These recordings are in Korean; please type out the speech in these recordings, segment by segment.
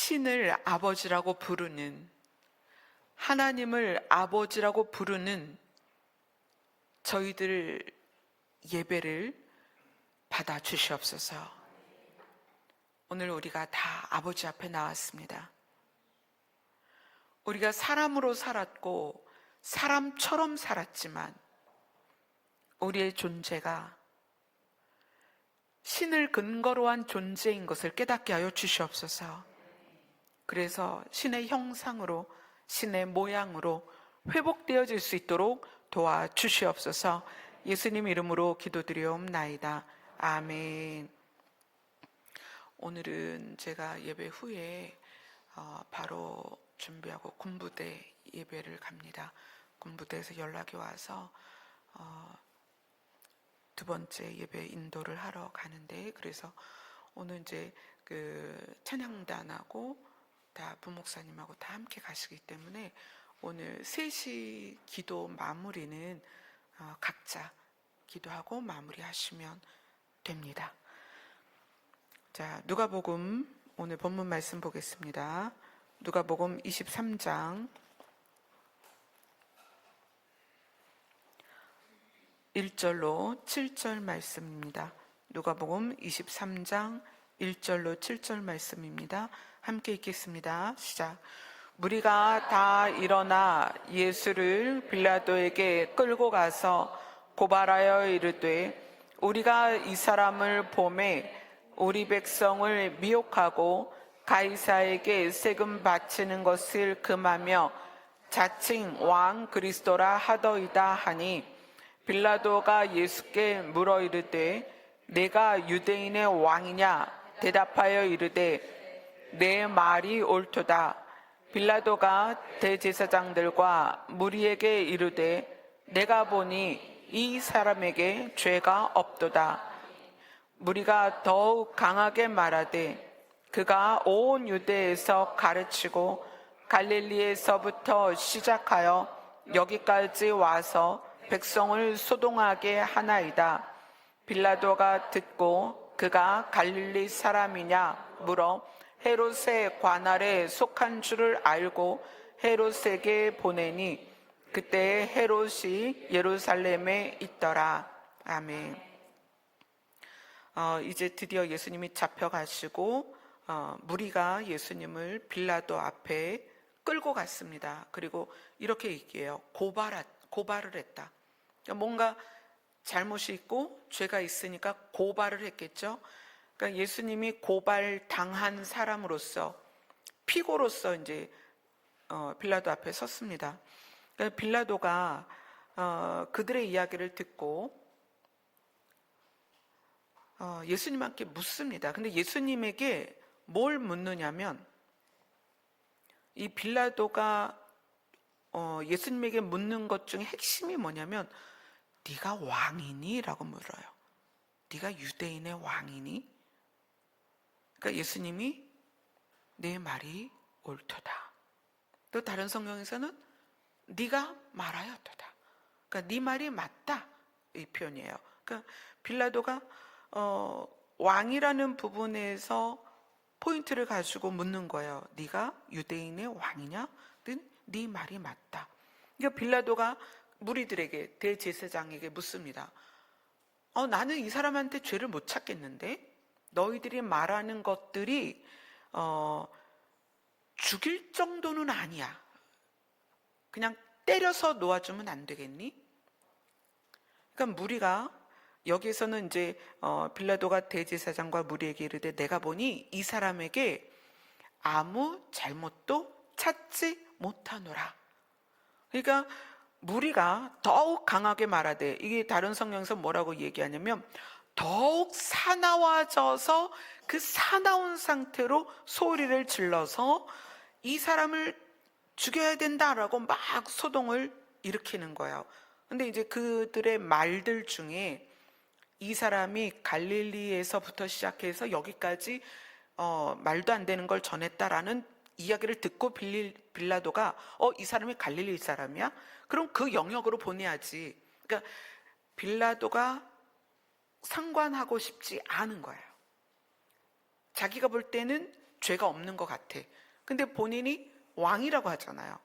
신을 아버지라고 부르는, 하나님을 아버지라고 부르는 저희들 예배를 받아 주시옵소서. 오늘 우리가 다 아버지 앞에 나왔습니다. 우리가 사람으로 살았고 사람처럼 살았지만 우리의 존재가 신을 근거로 한 존재인 것을 깨닫게 하여 주시옵소서. 그래서 신의 형상으로, 신의 모양으로 회복되어질 수 있도록 도와주시옵소서. 예수님 이름으로 기도드리옵나이다. 아멘. 오늘은 제가 예배 후에 바로 준비하고 군부대 예배를 갑니다. 군부대에서 연락이 와서 두 번째 예배 인도를 하러 가는데, 그래서 오늘 이제 그 찬양단하고 다 부목사님하고 다 함께 가시기 때문에 오늘 3시 기도 마무리는 각자 기도하고 마무리하시면 됩니다. 자, 누가복음 오늘 본문 말씀 보겠습니다. 누가복음 23장 1절로 7절 말씀입니다. 누가복음 23장 1절로 7절 말씀입니다. 함께 읽겠습니다. 시작. 무리가 다 일어나 예수를 빌라도에게 끌고 가서 고발하여 이르되, 우리가 이 사람을 보매 우리 백성을 미혹하고 가이사에게 세금 바치는 것을 금하며 자칭 왕 그리스도라 하더이다 하니, 빌라도가 예수께 물어 이르되, 내가 유대인의 왕이냐? 대답하여 이르되, 내 말이 옳도다. 빌라도가 대제사장들과 무리에게 이르되, 내가 보니 이 사람에게 죄가 없도다. 무리가 더욱 강하게 말하되, 그가 온 유대에서 가르치고 갈릴리에서부터 시작하여 여기까지 와서 백성을 소동하게 하나이다. 빌라도가 듣고 그가 갈릴리 사람이냐 물어 헤롯의 관할에 속한 줄을 알고 헤롯에게 보내니, 그때 헤롯이 예루살렘에 있더라. 아멘. 이제 드디어 예수님이 잡혀가시고 무리가 예수님을 빌라도 앞에 끌고 갔습니다. 그리고 이렇게 얘기해요. 고발을 했다. 뭔가 잘못이 있고 죄가 있으니까 고발을 했겠죠. 그러니까 예수님이 고발당한 사람으로서, 피고로서 이제 빌라도 앞에 섰습니다. 그러니까 빌라도가 그들의 이야기를 듣고 예수님께 묻습니다. 근데 예수님에게 뭘 묻느냐면, 이 빌라도가 예수님에게 묻는 것 중에 핵심이 뭐냐면, 네가 왕이니? 라고 물어요. 네가 유대인의 왕이니? 그러니까 예수님이 내 말이 옳도다. 또 다른 성경에서는 네가 말하였도다. 그러니까 네 말이 맞다, 이 표현이에요. 그러니까 빌라도가 왕이라는 부분에서 포인트를 가지고 묻는 거예요. 네가 유대인의 왕이냐? 네 말이 맞다. 그러니까 빌라도가 무리들에게, 대제사장에게 묻습니다. 나는 이 사람한테 죄를 못 찾겠는데 너희들이 말하는 것들이 죽일 정도는 아니야. 그냥 때려서 놓아주면 안 되겠니? 그러니까 무리가, 여기에서는 이제 빌라도가 대제사장과 무리에게 이르되, 내가 보니 이 사람에게 아무 잘못도 찾지 못하노라. 그러니까 무리가 더욱 강하게 말하되, 이게 다른 성경에서 뭐라고 얘기하냐면, 더욱 사나워져서 그 사나운 상태로 소리를 질러서 이 사람을 죽여야 된다라고 막 소동을 일으키는 거예요. 근데 이제 그들의 말들 중에 이 사람이 갈릴리에서부터 시작해서 여기까지 말도 안 되는 걸 전했다라는 이야기를 듣고 빌라도가 이 사람이 갈릴리 사람이야? 그럼 그 영역으로 보내야지. 그러니까 빌라도가 상관하고 싶지 않은 거예요. 자기가 볼 때는 죄가 없는 것 같아. 근데 본인이 왕이라고 하잖아요.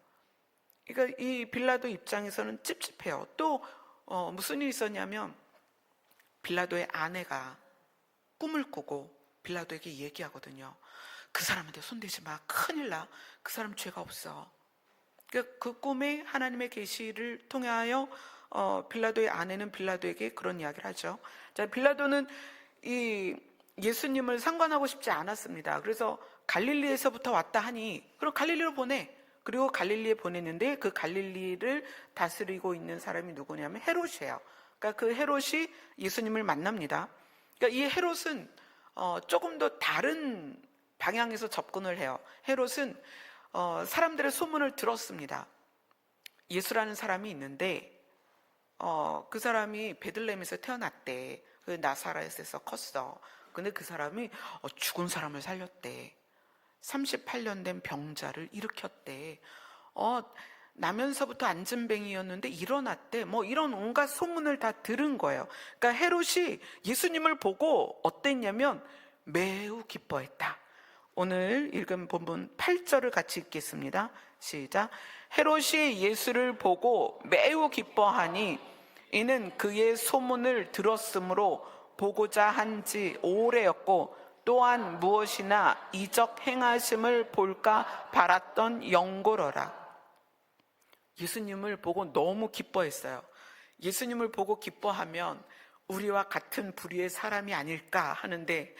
그러니까 이 빌라도 입장에서는 찝찝해요. 또 무슨 일이 있었냐면 빌라도의 아내가 꿈을 꾸고 빌라도에게 얘기하거든요. 그 사람한테 손대지 마. 큰일 나. 그 사람 죄가 없어. 그 꿈에 하나님의 계시를 통하여 빌라도의 아내는 빌라도에게 그런 이야기를 하죠. 자, 빌라도는 이 예수님을 상관하고 싶지 않았습니다. 그래서 갈릴리에서부터 왔다 하니 그럼 갈릴리로 보내. 그리고 갈릴리에 보냈는데 그 갈릴리를 다스리고 있는 사람이 누구냐면 헤롯이에요. 그러니까 그 헤롯이 예수님을 만납니다. 그러니까 이 헤롯은 조금 더 다른 방향에서 접근을 해요. 헤롯은 사람들의 소문을 들었습니다. 예수라는 사람이 있는데 그 사람이 베들레헴에서 태어났대. 그 나사렛에서 컸어. 근데 그 사람이 죽은 사람을 살렸대. 38년 된 병자를 일으켰대. 나면서부터 안진뱅이였는데 일어났대. 뭐 이런 온갖 소문을 다 들은 거예요. 그러니까 헤롯이 예수님을 보고 어땠냐면 매우 기뻐했다. 오늘 읽은 본문 8절을 같이 읽겠습니다. 시작. 헤롯이 예수를 보고 매우 기뻐하니 이는 그의 소문을 들었으므로 보고자 한 지 오래였고 또한 무엇이나 이적 행하심을 볼까 바랐던 영고로라. 예수님을 보고 너무 기뻐했어요. 예수님을 보고 기뻐하면 우리와 같은 부류의 사람이 아닐까 하는데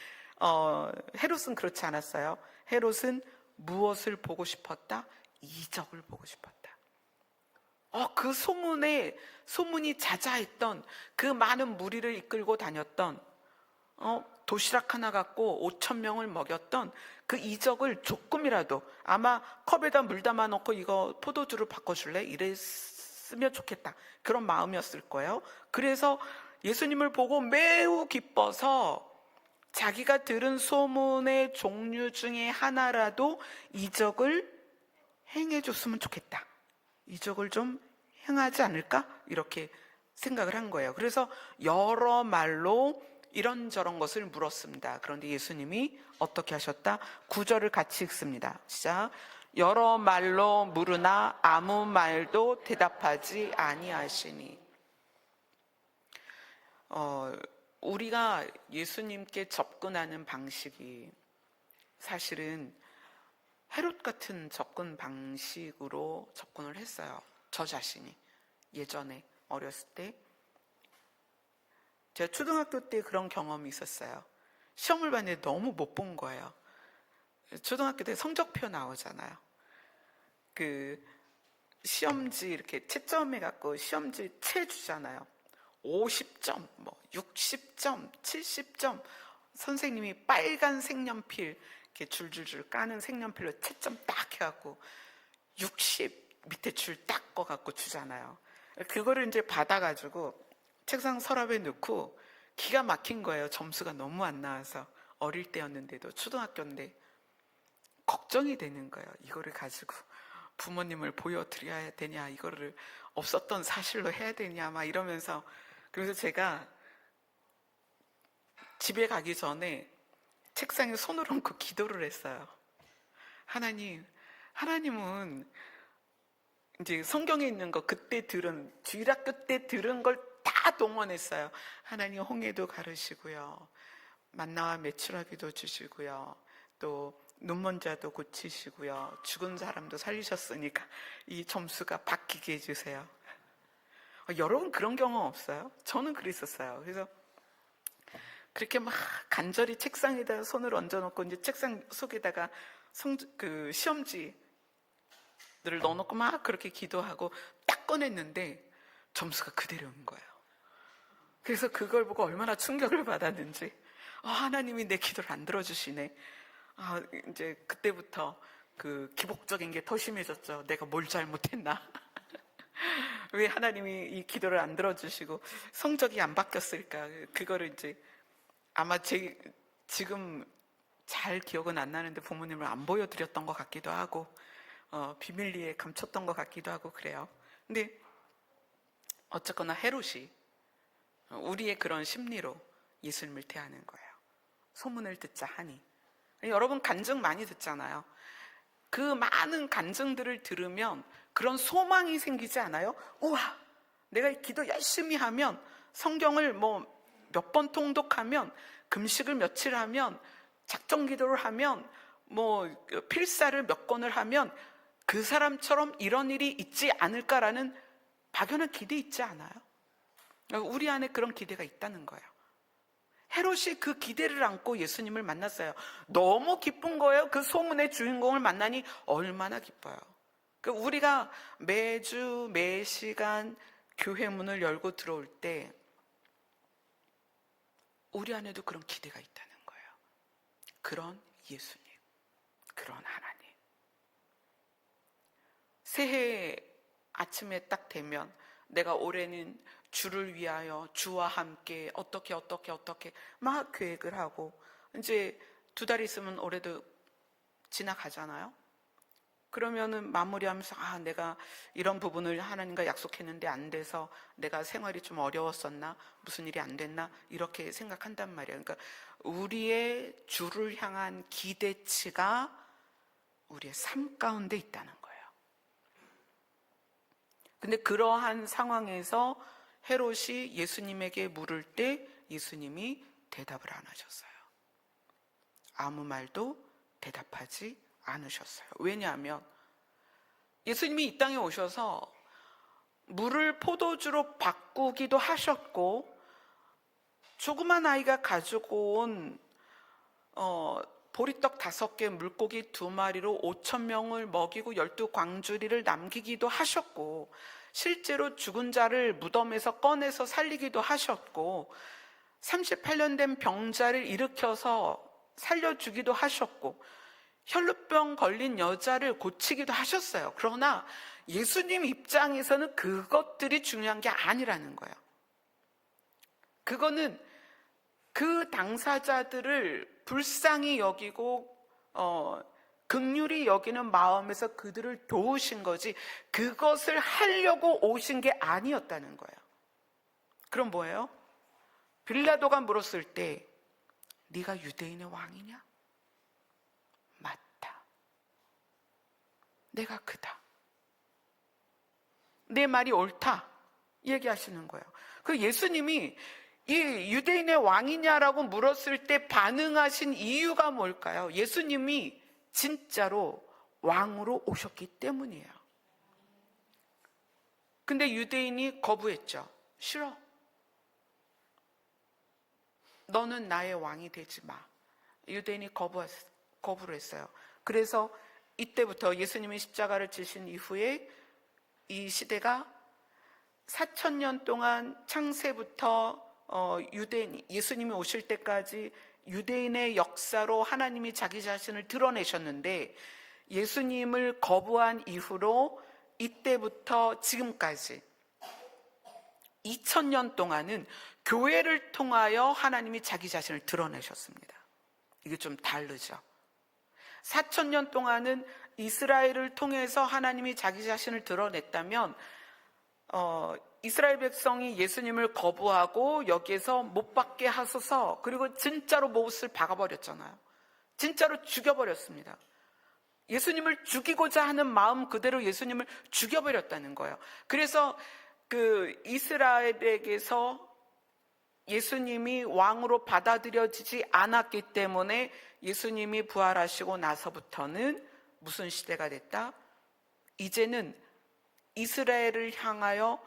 헤롯은 그렇지 않았어요. 헤롯은 무엇을 보고 싶었다? 이적을 보고 싶었다. 그 소문이 자자했던 그 많은 무리를 이끌고 다녔던 도시락 하나 갖고 5,000명을 먹였던 그 이적을 조금이라도 아마 컵에다 물 담아 놓고 이거 포도주로 바꿔줄래? 이랬으면 좋겠다. 그런 마음이었을 거예요. 그래서 예수님을 보고 매우 기뻐서 자기가 들은 소문의 종류 중에 하나라도 이적을 행해줬으면 좋겠다. 이적을 좀 행하지 않을까? 이렇게 생각을 한 거예요. 그래서 여러 말로 이런저런 것을 물었습니다. 그런데 예수님이 어떻게 하셨다? 9절을 같이 읽습니다. 시작. 여러 말로 물으나 아무 말도 대답하지 아니하시니. 우리가 예수님께 접근하는 방식이 사실은 헤롯 같은 접근 방식으로 접근을 했어요. 저 자신이 예전에 어렸을 때 제가 초등학교 때 그런 경험이 있었어요. 시험을 봤는데 너무 못 본 거예요. 초등학교 때 성적표 나오잖아요. 그 시험지 이렇게 채점해 갖고 시험지 채 주잖아요. 50점, 60점, 70점. 선생님이 빨간 색연필 이렇게 줄줄줄 까는 색연필로 채점 딱 해갖고 60 밑에 줄 딱 꺼갖고 주잖아요. 그거를 이제 받아가지고 책상 서랍에 넣고 기가 막힌 거예요. 점수가 너무 안 나와서. 어릴 때였는데도 초등학교인데 걱정이 되는 거예요. 이거를 가지고 부모님을 보여드려야 되냐, 이거를 없었던 사실로 해야 되냐 막 이러면서. 그래서 제가 집에 가기 전에 책상에 손을 얹고 기도를 했어요. 하나님은 이제 성경에 있는 거 그때 들은 주일학교 때 들은 걸 다 동원했어요. 하나님 홍해도 가르시고요, 만나와 메추라기도 주시고요, 또 눈먼 자도 고치시고요, 죽은 사람도 살리셨으니까 이 점수가 바뀌게 해주세요. 여러분 그런 경험 없어요? 저는 그랬었어요. 그래서 그렇게 막 간절히 책상에다 손을 얹어놓고 이제 책상 속에다가 그 시험지들을 넣어놓고 막 그렇게 기도하고 딱 꺼냈는데 점수가 그대로인 거예요. 그래서 그걸 보고 얼마나 충격을 받았는지, 하나님이 내 기도를 안 들어주시네. 이제 그때부터 그 기복적인 게 더 심해졌죠. 내가 뭘 잘못했나? 왜 하나님이 이 기도를 안 들어주시고 성적이 안 바뀌었을까? 그거를 이제 아마 지금 잘 기억은 안 나는데 부모님을 안 보여드렸던 것 같기도 하고 비밀리에 감췄던 것 같기도 하고 그래요. 근데 어쨌거나 헤롯이 우리의 그런 심리로 예수님을 대하는 거예요. 소문을 듣자 하니 여러분 간증 많이 듣잖아요. 그 많은 간증들을 들으면 그런 소망이 생기지 않아요? 우와, 내가 기도 열심히 하면, 성경을 몇 번 통독하면, 금식을 며칠 하면, 작정 기도를 하면, 필사를 몇 권을 하면 그 사람처럼 이런 일이 있지 않을까라는 막연한 기대 있지 않아요? 우리 안에 그런 기대가 있다는 거예요. 헤롯이 그 기대를 안고 예수님을 만났어요. 너무 기쁜 거예요. 그 소문의 주인공을 만나니 얼마나 기뻐요. 우리가 매주 매 시간 교회 문을 열고 들어올 때 우리 안에도 그런 기대가 있다는 거예요. 그런 예수님, 그런 하나님. 새해 아침에 딱 되면 내가 올해는 주를 위하여 주와 함께 어떻게 막 계획을 하고, 이제 2달 있으면 올해도 지나가잖아요. 그러면은 마무리하면서 내가 이런 부분을 하나님과 약속했는데 안 돼서 내가 생활이 좀 어려웠었나, 무슨 일이 안 됐나, 이렇게 생각한단 말이에요. 그러니까 우리의 주를 향한 기대치가 우리의 삶 가운데 있다는 거예요. 근데 그러한 상황에서 헤롯이 예수님에게 물을 때 예수님이 대답을 안 하셨어요. 아무 말도 대답하지 않으셨어요. 왜냐하면 예수님이 이 땅에 오셔서 물을 포도주로 바꾸기도 하셨고, 조그만 아이가 가지고 온 보리떡 5개, 물고기 2마리로 5,000명을 먹이고 12광주리를 남기기도 하셨고, 실제로 죽은 자를 무덤에서 꺼내서 살리기도 하셨고, 38년 된 병자를 일으켜서 살려주기도 하셨고, 혈루병 걸린 여자를 고치기도 하셨어요. 그러나 예수님 입장에서는 그것들이 중요한 게 아니라는 거예요. 그거는 그 당사자들을 불쌍히 여기고 긍휼히 여기는 마음에서 그들을 도우신 거지, 그것을 하려고 오신 게 아니었다는 거예요. 그럼 뭐예요? 빌라도가 물었을 때 네가 유대인의 왕이냐? 맞다. 내가 그다. 내 말이 옳다. 얘기하시는 거예요. 그 예수님이 이 유대인의 왕이냐라고 물었을 때 반응하신 이유가 뭘까요? 예수님이 진짜로 왕으로 오셨기 때문이에요. 근데 유대인이 거부했죠. 싫어. 너는 나의 왕이 되지 마. 유대인이 거부를 했어요. 그래서 이때부터 예수님이 십자가를 지신 이후에 이 시대가 4,000년 동안 창세부터 예수님이 오실 때까지 유대인의 역사로 하나님이 자기 자신을 드러내셨는데, 예수님을 거부한 이후로 이때부터 지금까지 2,000년 동안은 교회를 통하여 하나님이 자기 자신을 드러내셨습니다. 이게 좀 다르죠. 4,000년 동안은 이스라엘을 통해서 하나님이 자기 자신을 드러냈다면, 이스라엘 백성이 예수님을 거부하고 여기에서 못 박게 하소서, 그리고 진짜로 못을 박아버렸잖아요. 진짜로 죽여버렸습니다. 예수님을 죽이고자 하는 마음 그대로 예수님을 죽여버렸다는 거예요. 그래서 그 이스라엘에게서 예수님이 왕으로 받아들여지지 않았기 때문에 예수님이 부활하시고 나서부터는 무슨 시대가 됐다? 이제는 이스라엘을 향하여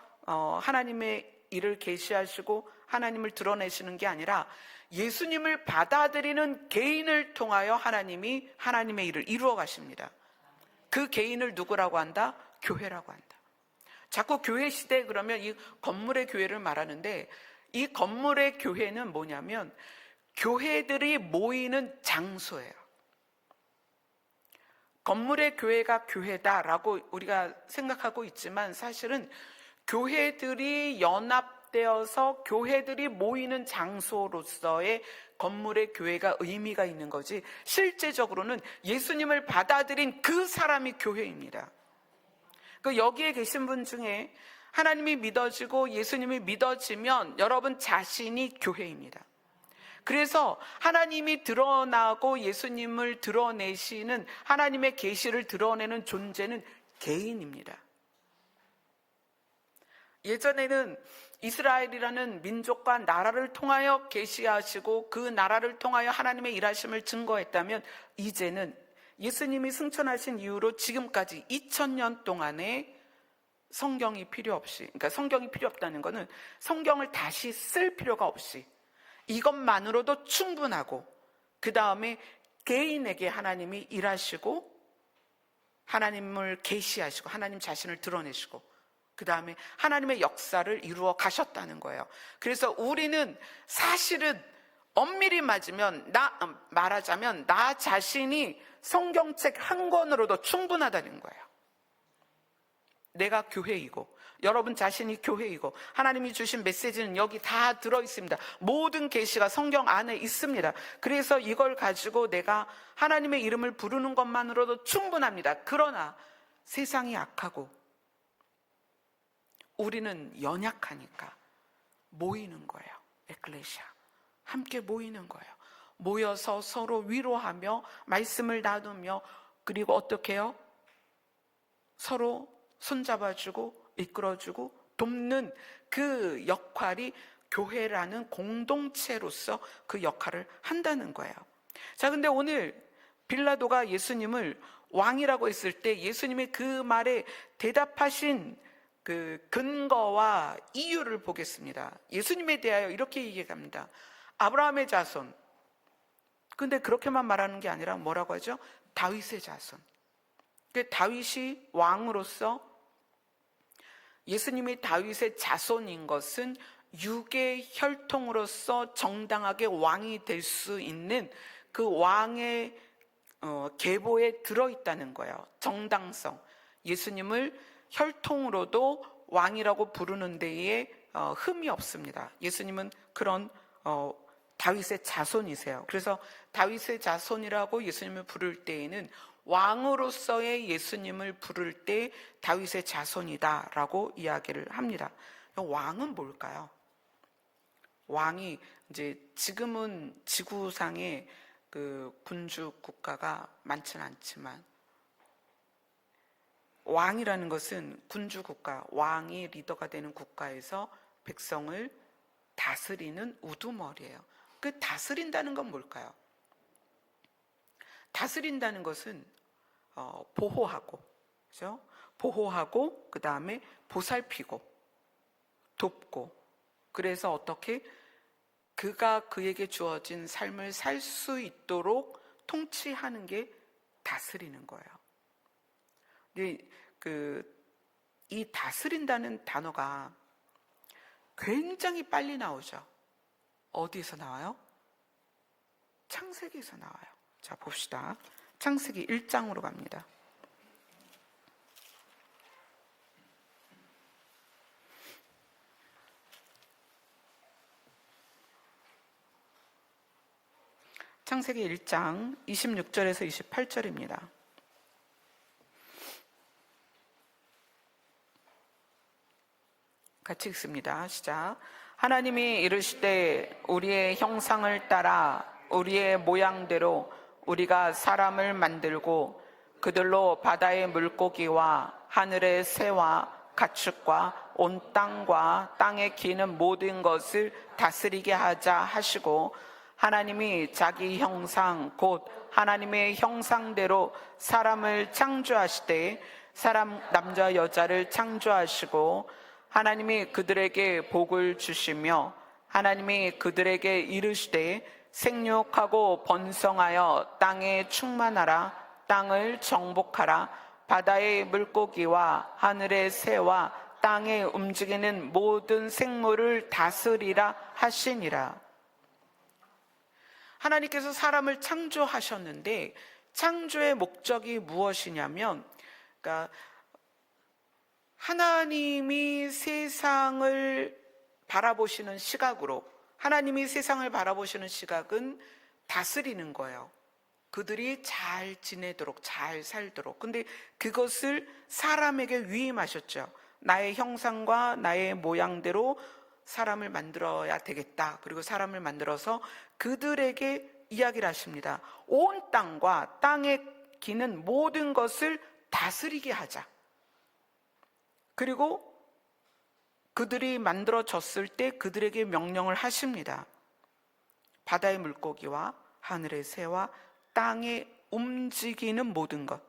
하나님의 일을 계시하시고 하나님을 드러내시는 게 아니라 예수님을 받아들이는 개인을 통하여 하나님이 하나님의 일을 이루어 가십니다. 그 개인을 누구라고 한다? 교회라고 한다. 자꾸 교회 시대 그러면 이 건물의 교회를 말하는데, 이 건물의 교회는 뭐냐면 교회들이 모이는 장소예요. 건물의 교회가 교회다라고 우리가 생각하고 있지만, 사실은 교회들이 연합되어서 교회들이 모이는 장소로서의 건물의 교회가 의미가 있는 거지, 실제적으로는 예수님을 받아들인 그 사람이 교회입니다. 여기에 계신 분 중에 하나님이 믿어지고 예수님이 믿어지면 여러분 자신이 교회입니다. 그래서 하나님이 드러나고 예수님을 드러내시는, 하나님의 계시를 드러내는 존재는 개인입니다. 예전에는 이스라엘이라는 민족과 나라를 통하여 계시하시고 그 나라를 통하여 하나님의 일하심을 증거했다면, 이제는 예수님이 승천하신 이후로 지금까지 2000년 동안에 성경이 필요 없이, 그러니까 성경이 필요 없다는 것은 성경을 다시 쓸 필요가 없이 이것만으로도 충분하고, 그 다음에 개인에게 하나님이 일하시고 하나님을 계시하시고 하나님 자신을 드러내시고 그 다음에 하나님의 역사를 이루어 가셨다는 거예요. 그래서 우리는 사실은 엄밀히 말하자면 나 자신이 성경책 한 권으로도 충분하다는 거예요. 내가 교회이고 여러분 자신이 교회이고 하나님이 주신 메시지는 여기 다 들어있습니다. 모든 계시가 성경 안에 있습니다. 그래서 이걸 가지고 내가 하나님의 이름을 부르는 것만으로도 충분합니다. 그러나 세상이 악하고 우리는 연약하니까 모이는 거예요. 에클레시아 함께 모이는 거예요. 모여서 서로 위로하며 말씀을 나누며, 그리고 어떻게 해요? 서로 손잡아주고 이끌어주고 돕는 그 역할이 교회라는 공동체로서 그 역할을 한다는 거예요. 자, 근데 오늘 빌라도가 예수님을 왕이라고 했을 때 예수님의 그 말에 대답하신 그 근거와 이유를 보겠습니다. 예수님에 대하여 이렇게 얘기합니다. 아브라함의 자손. 근데 그렇게만 말하는 게 아니라 뭐라고 하죠? 다윗의 자손. 다윗이 왕으로서, 예수님이 다윗의 자손인 것은 육의 혈통으로서 정당하게 왕이 될 수 있는 그 왕의 계보에 들어있다는 거예요. 정당성. 예수님을 혈통으로도 왕이라고 부르는 데에 흠이 없습니다. 예수님은 그런 다윗의 자손이세요. 그래서 다윗의 자손이라고 예수님을 부를 때에는 왕으로서의 예수님을 부를 때 다윗의 자손이다라고 이야기를 합니다. 왕은 뭘까요? 왕이 이제 지금은 지구상에 그 군주 국가가 많지는 않지만, 왕이라는 것은 군주 국가, 왕이 리더가 되는 국가에서 백성을 다스리는 우두머리예요. 그 다스린다는 건 뭘까요? 다스린다는 것은 보호하고, 그죠? 보호하고 그 다음에 보살피고 돕고, 그래서 어떻게 그가 그에게 주어진 삶을 살 수 있도록 통치하는 게 다스리는 거예요. 근데 이 다스린다는 단어가 굉장히 빨리 나오죠. 어디에서 나와요? 창세기에서 나와요. 자, 봅시다. 창세기 1장으로 갑니다. 창세기 1장 26절에서 28절입니다. 같이 읽습니다. 시작. 하나님이 이르시되 우리의 형상을 따라 우리의 모양대로 우리가 사람을 만들고 그들로 바다의 물고기와 하늘의 새와 가축과 온 땅과 땅에 기는 모든 것을 다스리게 하자 하시고, 하나님이 자기 형상 곧 하나님의 형상대로 사람을 창조하시되 사람 남자 여자를 창조하시고, 하나님이 그들에게 복을 주시며 하나님이 그들에게 이르시되 생육하고 번성하여 땅에 충만하라, 땅을 정복하라, 바다의 물고기와 하늘의 새와 땅에 움직이는 모든 생물을 다스리라 하시니라. 하나님께서 사람을 창조하셨는데 창조의 목적이 무엇이냐면, 그러니까 하나님이 세상을 바라보시는 시각으로, 하나님이 세상을 바라보시는 시각은 다스리는 거예요. 그들이 잘 지내도록, 잘 살도록. 근데 그것을 사람에게 위임하셨죠. 나의 형상과 나의 모양대로 사람을 만들어야 되겠다. 그리고 사람을 만들어서 그들에게 이야기를 하십니다. 온 땅과 땅에 기는 모든 것을 다스리게 하자. 그리고 그들이 만들어졌을 때 그들에게 명령을 하십니다. 바다의 물고기와 하늘의 새와 땅에 움직이는 모든 것,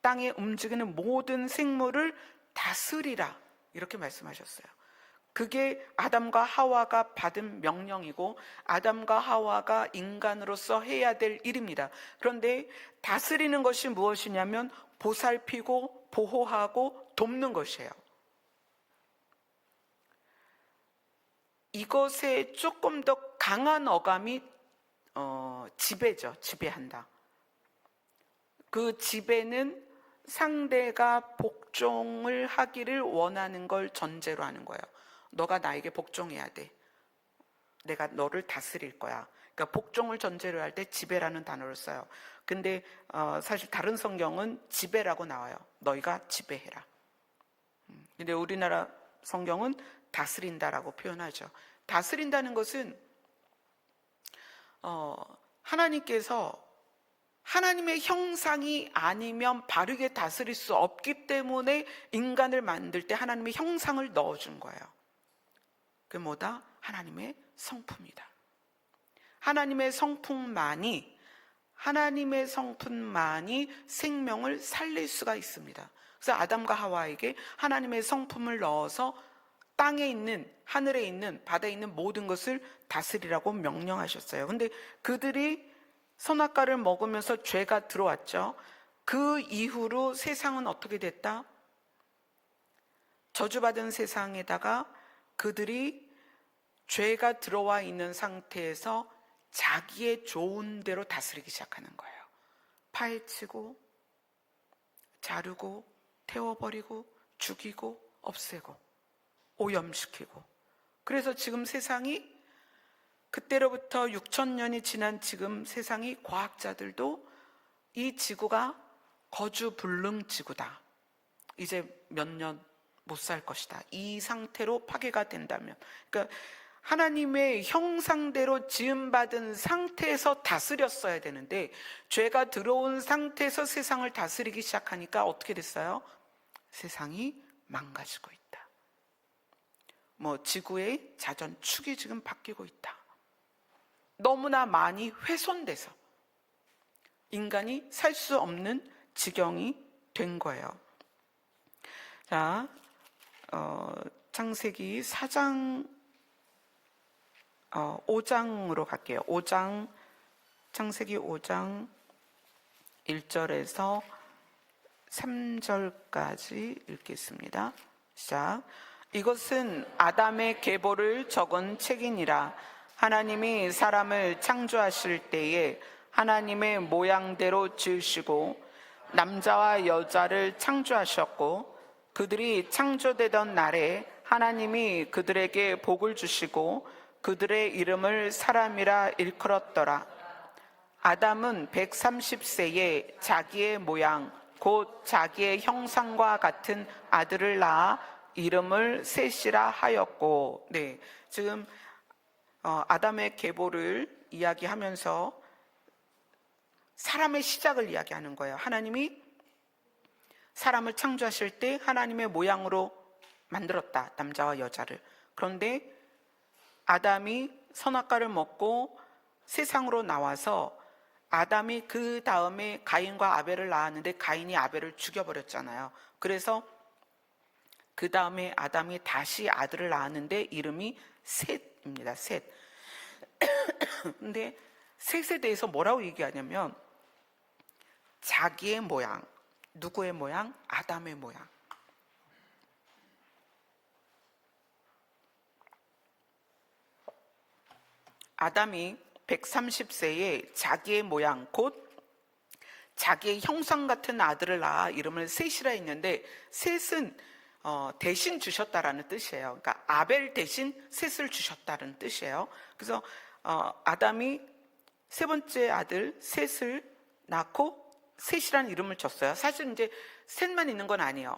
땅에 움직이는 모든 생물을 다스리라, 이렇게 말씀하셨어요. 그게 아담과 하와가 받은 명령이고 아담과 하와가 인간으로서 해야 될 일입니다. 그런데 다스리는 것이 무엇이냐면 보살피고 보호하고 돕는 것이에요. 이것에 조금 더 강한 어감이 지배죠. 지배한다. 그 지배는 상대가 복종을 하기를 원하는 걸 전제로 하는 거예요. 너가 나에게 복종해야 돼. 내가 너를 다스릴 거야. 그러니까 복종을 전제로 할 때 지배라는 단어를 써요. 근데 사실 다른 성경은 지배라고 나와요. 너희가 지배해라. 근데 우리나라 성경은 다스린다라고 표현하죠. 다스린다는 것은 하나님께서 하나님의 형상이 아니면 바르게 다스릴 수 없기 때문에 인간을 만들 때 하나님의 형상을 넣어준 거예요. 그게 뭐다? 하나님의 성품이다. 하나님의 성품만이 생명을 살릴 수가 있습니다. 그래서 아담과 하와에게 하나님의 성품을 넣어서 땅에 있는, 하늘에 있는, 바다에 있는 모든 것을 다스리라고 명령하셨어요. 근데 그들이 선악과를 먹으면서 죄가 들어왔죠. 그 이후로 세상은 어떻게 됐다? 저주받은 세상에다가 그들이 죄가 들어와 있는 상태에서 자기의 좋은 대로 다스리기 시작하는 거예요. 파헤치고 자르고 태워버리고 죽이고 없애고 오염시키고. 그래서 지금 세상이, 그때로부터 6,000년이 지난 지금 세상이, 과학자들도 이 지구가 거주불능 지구다, 이제 몇 년 못 살 것이다, 이 상태로 파괴가 된다면, 그러니까 하나님의 형상대로 지음받은 상태에서 다스렸어야 되는데 죄가 들어온 상태에서 세상을 다스리기 시작하니까 어떻게 됐어요? 세상이 망가지고 있다. 지구의 자전축이 지금 바뀌고 있다. 너무나 많이 훼손돼서 인간이 살 수 없는 지경이 된 거예요. 자, 창세기 4장 5장으로 갈게요. 5장, 창세기 5장 1절에서 3절까지 읽겠습니다. 시작. 이것은 아담의 계보를 적은 책이니라. 하나님이 사람을 창조하실 때에 하나님의 모양대로 지으시고 남자와 여자를 창조하셨고, 그들이 창조되던 날에 하나님이 그들에게 복을 주시고 그들의 이름을 사람이라 일컬었더라. 아담은 130세에 자기의 모양 곧 자기의 형상과 같은 아들을 낳아 이름을 셋이라 하였고. 네, 지금 아담의 계보를 이야기하면서 사람의 시작을 이야기하는 거예요. 하나님이 사람을 창조하실 때 하나님의 모양으로 만들었다, 남자와 여자를. 그런데 아담이 선악과를 먹고 세상으로 나와서 아담이 그 다음에 가인과 아벨을 낳았는데 가인이 아벨을 죽여버렸잖아요. 그래서 그 다음에 아담이 다시 아들을 낳았는데 이름이 셋입니다. 셋. 근데 셋에 대해서 뭐라고 얘기하냐면 자기의 모양. 누구의 모양? 아담의 모양. 아담이 130세에 자기의 모양 곧 자기의 형상 같은 아들을 낳아 이름을 셋이라 했는데, 셋은 대신 주셨다라는 뜻이에요. 그러니까 아벨 대신 셋을 주셨다는 뜻이에요. 그래서 아담이 세 번째 아들 셋을 낳고 셋이라는 이름을 줬어요. 사실 이제 셋만 있는 건 아니에요.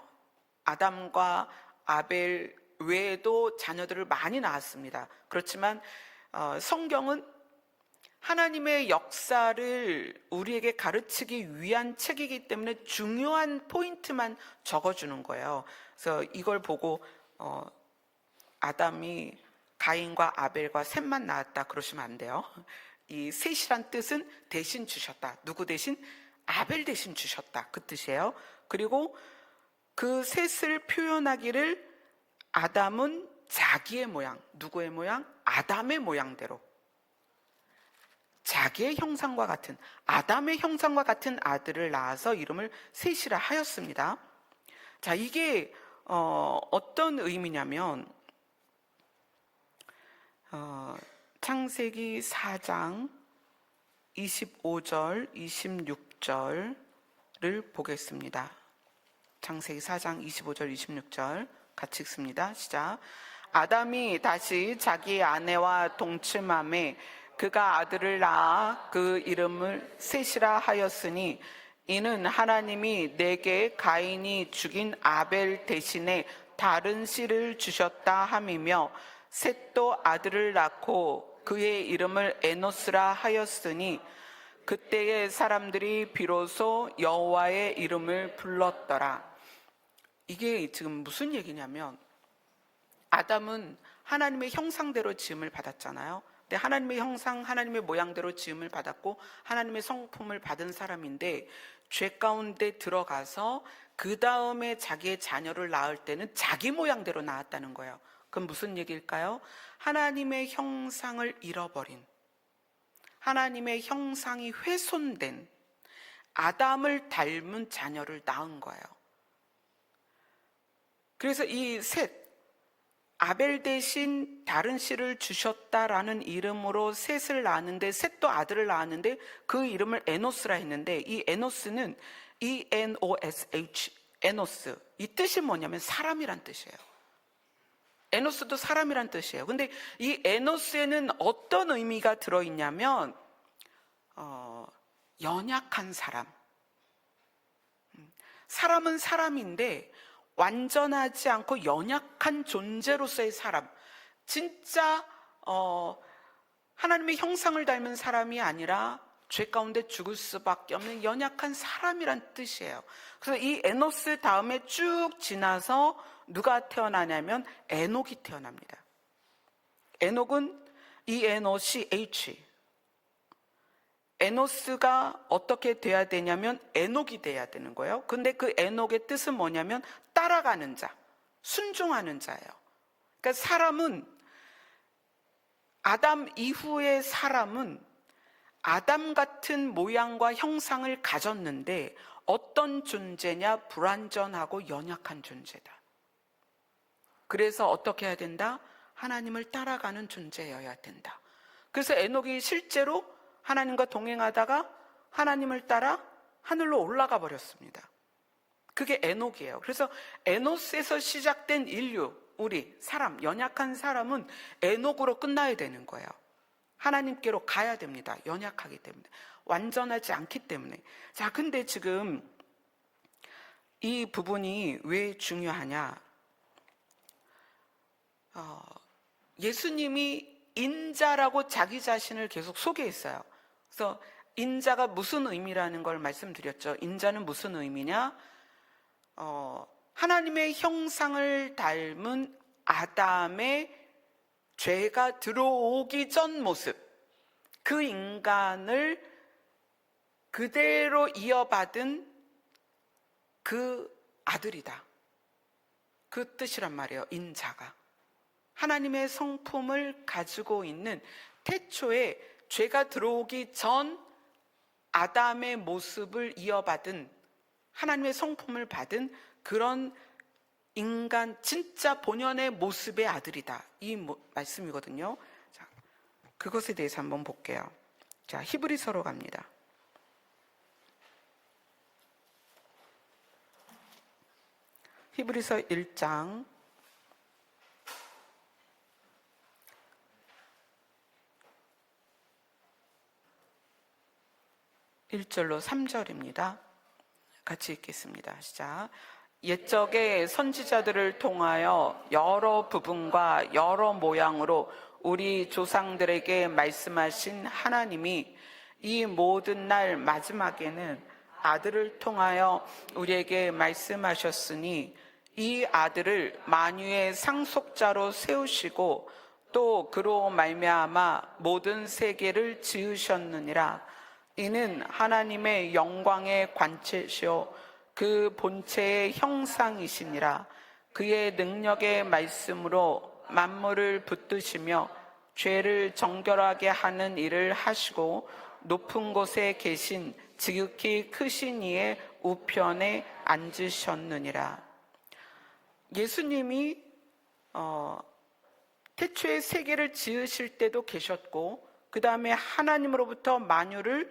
아담과 아벨 외에도 자녀들을 많이 낳았습니다. 그렇지만 성경은 하나님의 역사를 우리에게 가르치기 위한 책이기 때문에 중요한 포인트만 적어주는 거예요. 그래서 이걸 보고 아담이 가인과 아벨과 셋만 낳았다 그러시면 안 돼요. 이 셋이란 뜻은 대신 주셨다. 누구 대신? 아벨 대신 주셨다. 그 뜻이에요. 그리고 그 셋을 표현하기를 아담은 자기의 모양, 누구의 모양? 아담의 모양대로, 자기의 형상과 같은, 아담의 형상과 같은 아들을 낳아서 이름을 셋이라 하였습니다. 자, 이게 어떤 의미냐면 창세기 4장 25절, 26절을 보겠습니다. 창세기 4장 25절, 26절 같이 읽습니다. 시작. 아담이 다시 자기 아내와 동침함에 그가 아들을 낳아 그 이름을 셋이라 하였으니 이는 하나님이 내게 가인이 죽인 아벨 대신에 다른 씨를 주셨다 함이며 셋도 아들을 낳고 그의 이름을 에노스라 하였으니 그때의 사람들이 비로소 여호와의 이름을 불렀더라. 이게 지금 무슨 얘기냐면 아담은 하나님의 형상대로 지음을 받았잖아요. 근데 하나님의 형상, 하나님의 모양대로 지음을 받았고 하나님의 성품을 받은 사람인데 죄 가운데 들어가서 그 다음에 자기의 자녀를 낳을 때는 자기 모양대로 낳았다는 거예요. 그럼 무슨 얘기일까요? 하나님의 형상을 잃어버린, 하나님의 형상이 훼손된 아담을 닮은 자녀를 낳은 거예요. 그래서 이 셋, 아벨 대신 다른 씨를 주셨다라는 이름으로 셋을 낳았는데, 셋도 아들을 낳았는데 그 이름을 에노스라 했는데, 이 에노스는 E-N-O-S-H, 에노스, 이 뜻이 뭐냐면 사람이란 뜻이에요. 에노스도 사람이란 뜻이에요. 근데 이 에노스에는 어떤 의미가 들어있냐면 연약한 사람. 사람은 사람인데 완전하지 않고 연약한 존재로서의 사람, 진짜 하나님의 형상을 닮은 사람이 아니라 죄 가운데 죽을 수밖에 없는 연약한 사람이란 뜻이에요. 그래서 이 에노스 다음에 쭉 지나서 누가 태어나냐면 에녹이 태어납니다. 에녹은 E-N-O-C-H, 에노스가 어떻게 돼야 되냐면 에녹이 돼야 되는 거예요. 근데 그 에녹의 뜻은 뭐냐면 따라가는 자, 순종하는 자예요. 그러니까 사람은, 아담 이후의 사람은 아담 같은 모양과 형상을 가졌는데 어떤 존재냐? 불완전하고 연약한 존재다. 그래서 어떻게 해야 된다? 하나님을 따라가는 존재여야 된다. 그래서 에녹이 실제로 하나님과 동행하다가 하나님을 따라 하늘로 올라가 버렸습니다. 그게 에녹이에요. 그래서 에노스에서 시작된 인류, 우리 사람, 연약한 사람은 에녹으로 끝나야 되는 거예요. 하나님께로 가야 됩니다. 연약하기 때문에, 완전하지 않기 때문에. 자, 근데 지금 이 부분이 왜 중요하냐? 예수님이 인자라고 자기 자신을 계속 소개했어요. 그래서 인자가 무슨 의미라는 걸 말씀드렸죠. 인자는 무슨 의미냐? 하나님의 형상을 닮은 아담의 죄가 들어오기 전 모습, 그 인간을 그대로 이어받은 그 아들이다. 그 뜻이란 말이에요. 인자가 하나님의 성품을 가지고 있는, 태초에 죄가 들어오기 전 아담의 모습을 이어받은, 하나님의 성품을 받은 그런 인간, 진짜 본연의 모습의 아들이다. 이 말씀이거든요. 자, 그것에 대해서 한번 볼게요. 자, 히브리서로 갑니다. 히브리서 1장 1절로 3절입니다. 같이 읽겠습니다. 시작. 옛적의 선지자들을 통하여 여러 부분과 여러 모양으로 우리 조상들에게 말씀하신 하나님이 이 모든 날 마지막에는 아들을 통하여 우리에게 말씀하셨으니 이 아들을 만유의 상속자로 세우시고 또 그로 말미암아 모든 세계를 지으셨느니라. 이는 하나님의 영광의 관체시요 그 본체의 형상이시니라. 그의 능력의 말씀으로 만물을 붙드시며 죄를 정결하게 하는 일을 하시고 높은 곳에 계신 지극히 크신 이의 우편에 앉으셨느니라. 예수님이 태초에 세계를 지으실 때도 계셨고 그 다음에 하나님으로부터 만유를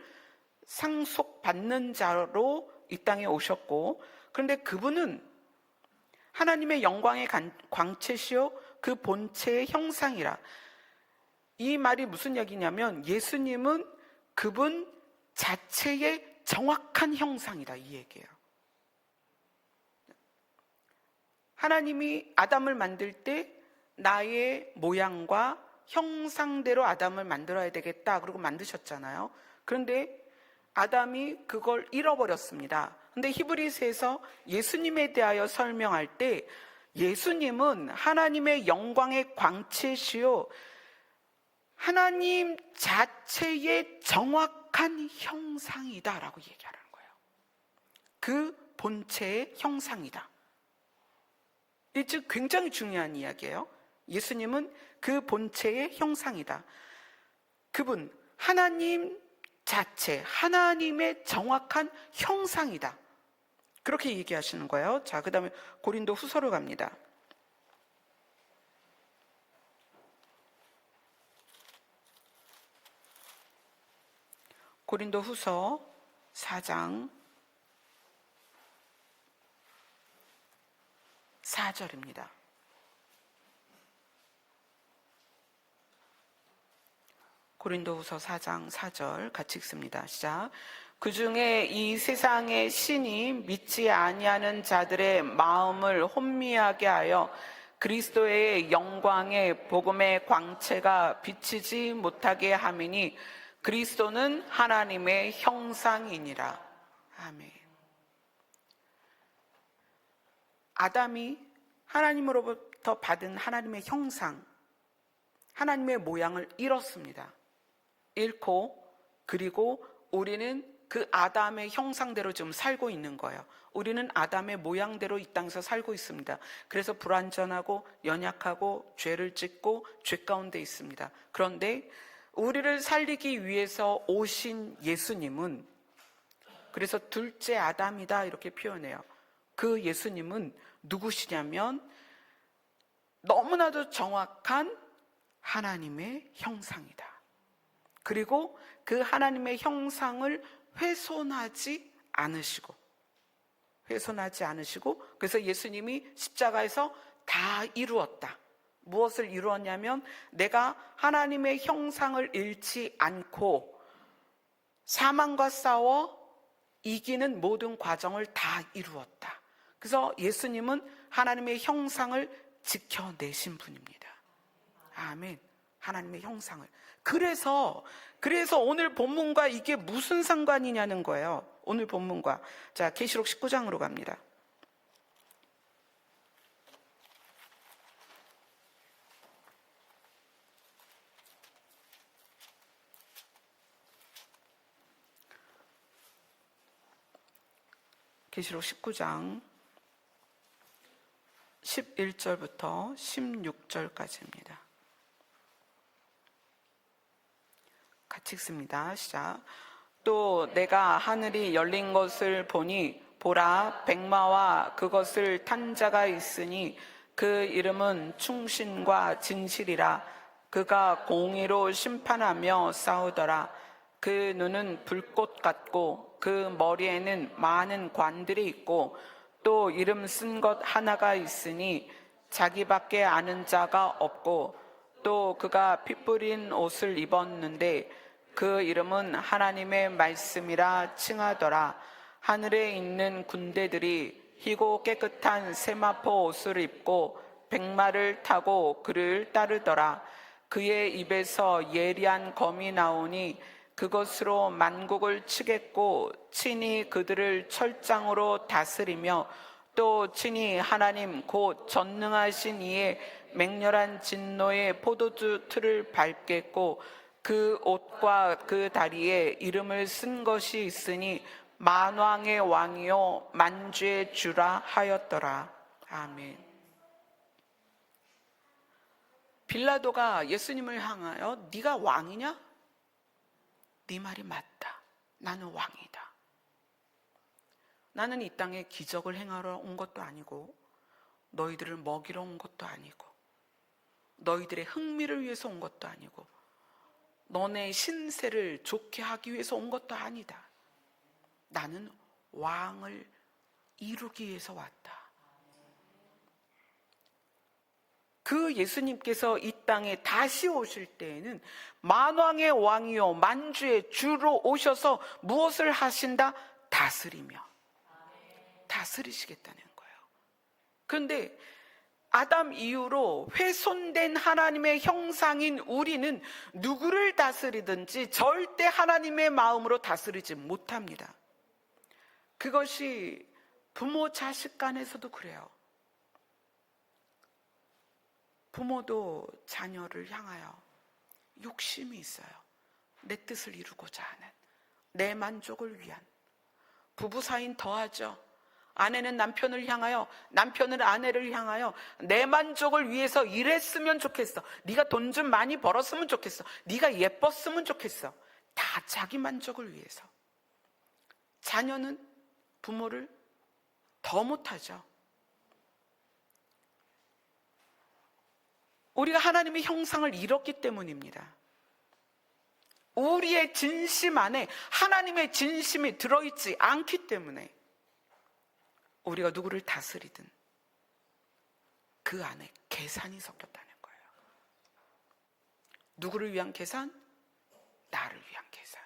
상속받는 자로 이 땅에 오셨고, 그런데 그분은 하나님의 영광의 광채시요 그 본체의 형상이라. 이 말이 무슨 얘기냐면 예수님은 그분 자체의 정확한 형상이다, 이 얘기예요. 하나님이 아담을 만들 때 나의 모양과 형상대로 아담을 만들어야 되겠다 그러고 만드셨잖아요. 그런데 아담이 그걸 잃어버렸습니다. 근데 히브리서에서 예수님에 대하여 설명할 때 예수님은 하나님의 영광의 광채시요 하나님 자체의 정확한 형상이다라고 얘기하는 거예요. 그 본체의 형상이다. 이 즉 굉장히 중요한 이야기예요. 예수님은 그 본체의 형상이다. 그분 하나님 자체, 하나님의 정확한 형상이다. 그렇게 얘기하시는 거예요. 자, 그 다음에 고린도 후서로 갑니다. 고린도 후서 4장 4절입니다. 고린도후서 4장 4절 같이 읽습니다. 시작. 그 중에 이 세상의 신이 믿지 아니하는 자들의 마음을 혼미하게 하여 그리스도의 영광의 복음의 광채가 비치지 못하게 함이니 그리스도는 하나님의 형상이니라. 아멘. 아담이 하나님으로부터 받은 하나님의 형상, 하나님의 모양을 잃었습니다. 잃고 그리고 우리는 그 아담의 형상대로 지금 살고 있는 거예요. 우리는 아담의 모양대로 이 땅에서 살고 있습니다. 그래서 불완전하고 연약하고 죄를 짓고 죄 가운데 있습니다. 그런데 우리를 살리기 위해서 오신 예수님은, 그래서 둘째 아담이다 이렇게 표현해요. 그 예수님은 누구시냐면 너무나도 정확한 하나님의 형상이다. 그리고 그 하나님의 형상을 훼손하지 않으시고 그래서 예수님이 십자가에서 다 이루었다. 무엇을 이루었냐면 내가 하나님의 형상을 잃지 않고 사망과 싸워 이기는 모든 과정을 다 이루었다. 그래서 예수님은 하나님의 형상을 지켜내신 분입니다. 아멘. 하나님의 형상을. 그래서 오늘 본문과 이게 무슨 상관이냐는 거예요. 오늘 본문과. 자, 계시록 19장으로 갑니다. 계시록 19장 11절부터 16절까지입니다. 같이 읽습니다. 시작. 또 내가 하늘이 열린 것을 보니 보라 백마와 그것을 탄 자가 있으니 그 이름은 충신과 진실이라. 그가 공의로 심판하며 싸우더라. 그 눈은 불꽃 같고 그 머리에는 많은 관들이 있고 또 이름 쓴 것 하나가 있으니 자기밖에 아는 자가 없고 또 그가 피 뿌린 옷을 입었는데 그 이름은 하나님의 말씀이라 칭하더라. 하늘에 있는 군대들이 희고 깨끗한 세마포 옷을 입고 백마를 타고 그를 따르더라. 그의 입에서 예리한 검이 나오니 그것으로 만국을 치겠고 친히 그들을 철장으로 다스리며 또 친히 하나님 곧 전능하신 이의 맹렬한 진노의 포도주 틀을 밟겠고 그 옷과 그 다리에 이름을 쓴 것이 있으니 만왕의 왕이요 만주의 주라 하였더라. 아멘. 빌라도가 예수님을 향하여 네가 왕이냐? 네 말이 맞다. 나는 왕이다. 나는 이 땅에 기적을 행하러 온 것도 아니고 너희들을 먹이러 온 것도 아니고 너희들의 흥미를 위해서 온 것도 아니고 너네 신세를 좋게 하기 위해서 온 것도 아니다. 나는 왕을 이루기 위해서 왔다. 그 예수님께서 이 땅에 다시 오실 때에는 만왕의 왕이요 만주의 주로 오셔서 무엇을 하신다? 다스리며 다스리시겠다는 거예요. 그런데 아담 이후로 훼손된 하나님의 형상인 우리는 누구를 다스리든지 절대 하나님의 마음으로 다스리지 못합니다. 그것이 부모 자식 간에서도 그래요. 부모도 자녀를 향하여 욕심이 있어요. 내 뜻을 이루고자 하는, 내 만족을 위한. 부부 사이는 더하죠. 아내는 남편을 향하여, 남편은 아내를 향하여 내 만족을 위해서 일했으면 좋겠어. 네가 돈 좀 많이 벌었으면 좋겠어. 네가 예뻤으면 좋겠어. 다 자기 만족을 위해서. 자녀는 부모를 더 못하죠. 우리가 하나님의 형상을 잃었기 때문입니다. 우리의 진심 안에 하나님의 진심이 들어있지 않기 때문에 우리가 누구를 다스리든 그 안에 계산이 섞였다는 거예요. 누구를 위한 계산? 나를 위한 계산.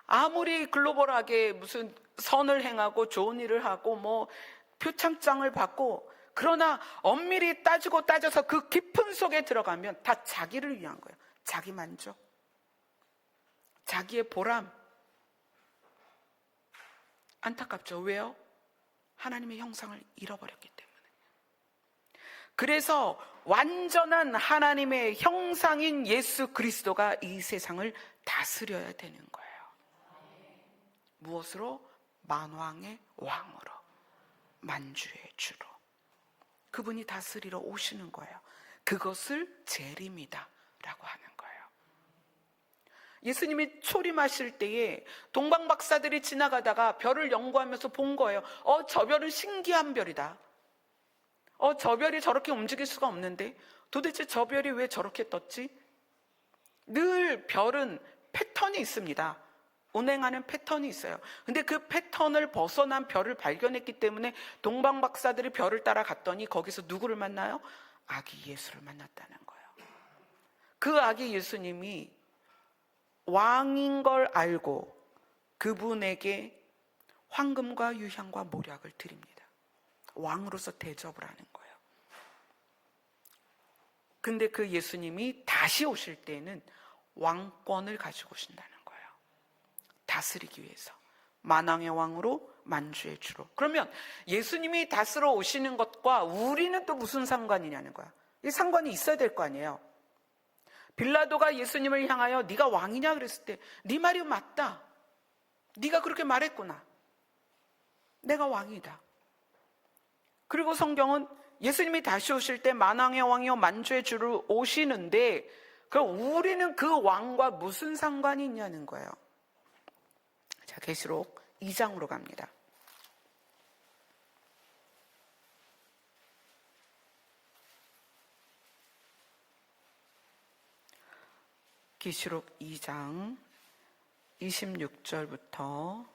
아무리 글로벌하게 무슨 선을 행하고 좋은 일을 하고 뭐 표창장을 받고, 그러나 엄밀히 따져서 그 깊은 속에 들어가면 다 자기를 위한 거예요. 자기 만족, 자기의 보람. 안타깝죠. 왜요? 하나님의 형상을 잃어버렸기 때문에. 그래서 완전한 하나님의 형상인 예수 그리스도가 이 세상을 다스려야 되는 거예요. 무엇으로? 만왕의 왕으로, 만주의 주로. 그분이 다스리러 오시는 거예요. 그것을 재림이다 라고 하는 거예요. 예수님이 초림하실 때에 동방 박사들이 지나가다가 별을 연구하면서 본 거예요. 저 별은 신기한 별이다. 저 별이 저렇게 움직일 수가 없는데 도대체 저 별이 왜 저렇게 떴지? 늘 별은 패턴이 있습니다. 운행하는 패턴이 있어요. 근데 그 패턴을 벗어난 별을 발견했기 때문에 동방 박사들이 별을 따라 갔더니 거기서 누구를 만나요? 아기 예수를 만났다는 거예요. 그 아기 예수님이 왕인 걸 알고 그분에게 황금과 유향과 모략을 드립니다. 왕으로서 대접을 하는 거예요. 근데 그 예수님이 다시 오실 때는 왕권을 가지고 오신다는 거예요. 다스리기 위해서. 만왕의 왕으로, 만주의 주로. 그러면 예수님이 다스려 오시는 것과 우리는 또 무슨 상관이냐는 거야. 이 상관이 있어야 될 거 아니에요. 빌라도가 예수님을 향하여 네가 왕이냐 그랬을 때 네 말이 맞다. 네가 그렇게 말했구나. 내가 왕이다. 그리고 성경은 예수님이 다시 오실 때 만왕의 왕이요 만주의 주로 오시는데, 그럼 우리는 그 왕과 무슨 상관이 있냐는 거예요. 자, 계시록 2장으로 갑니다. 계시록 2장 26절부터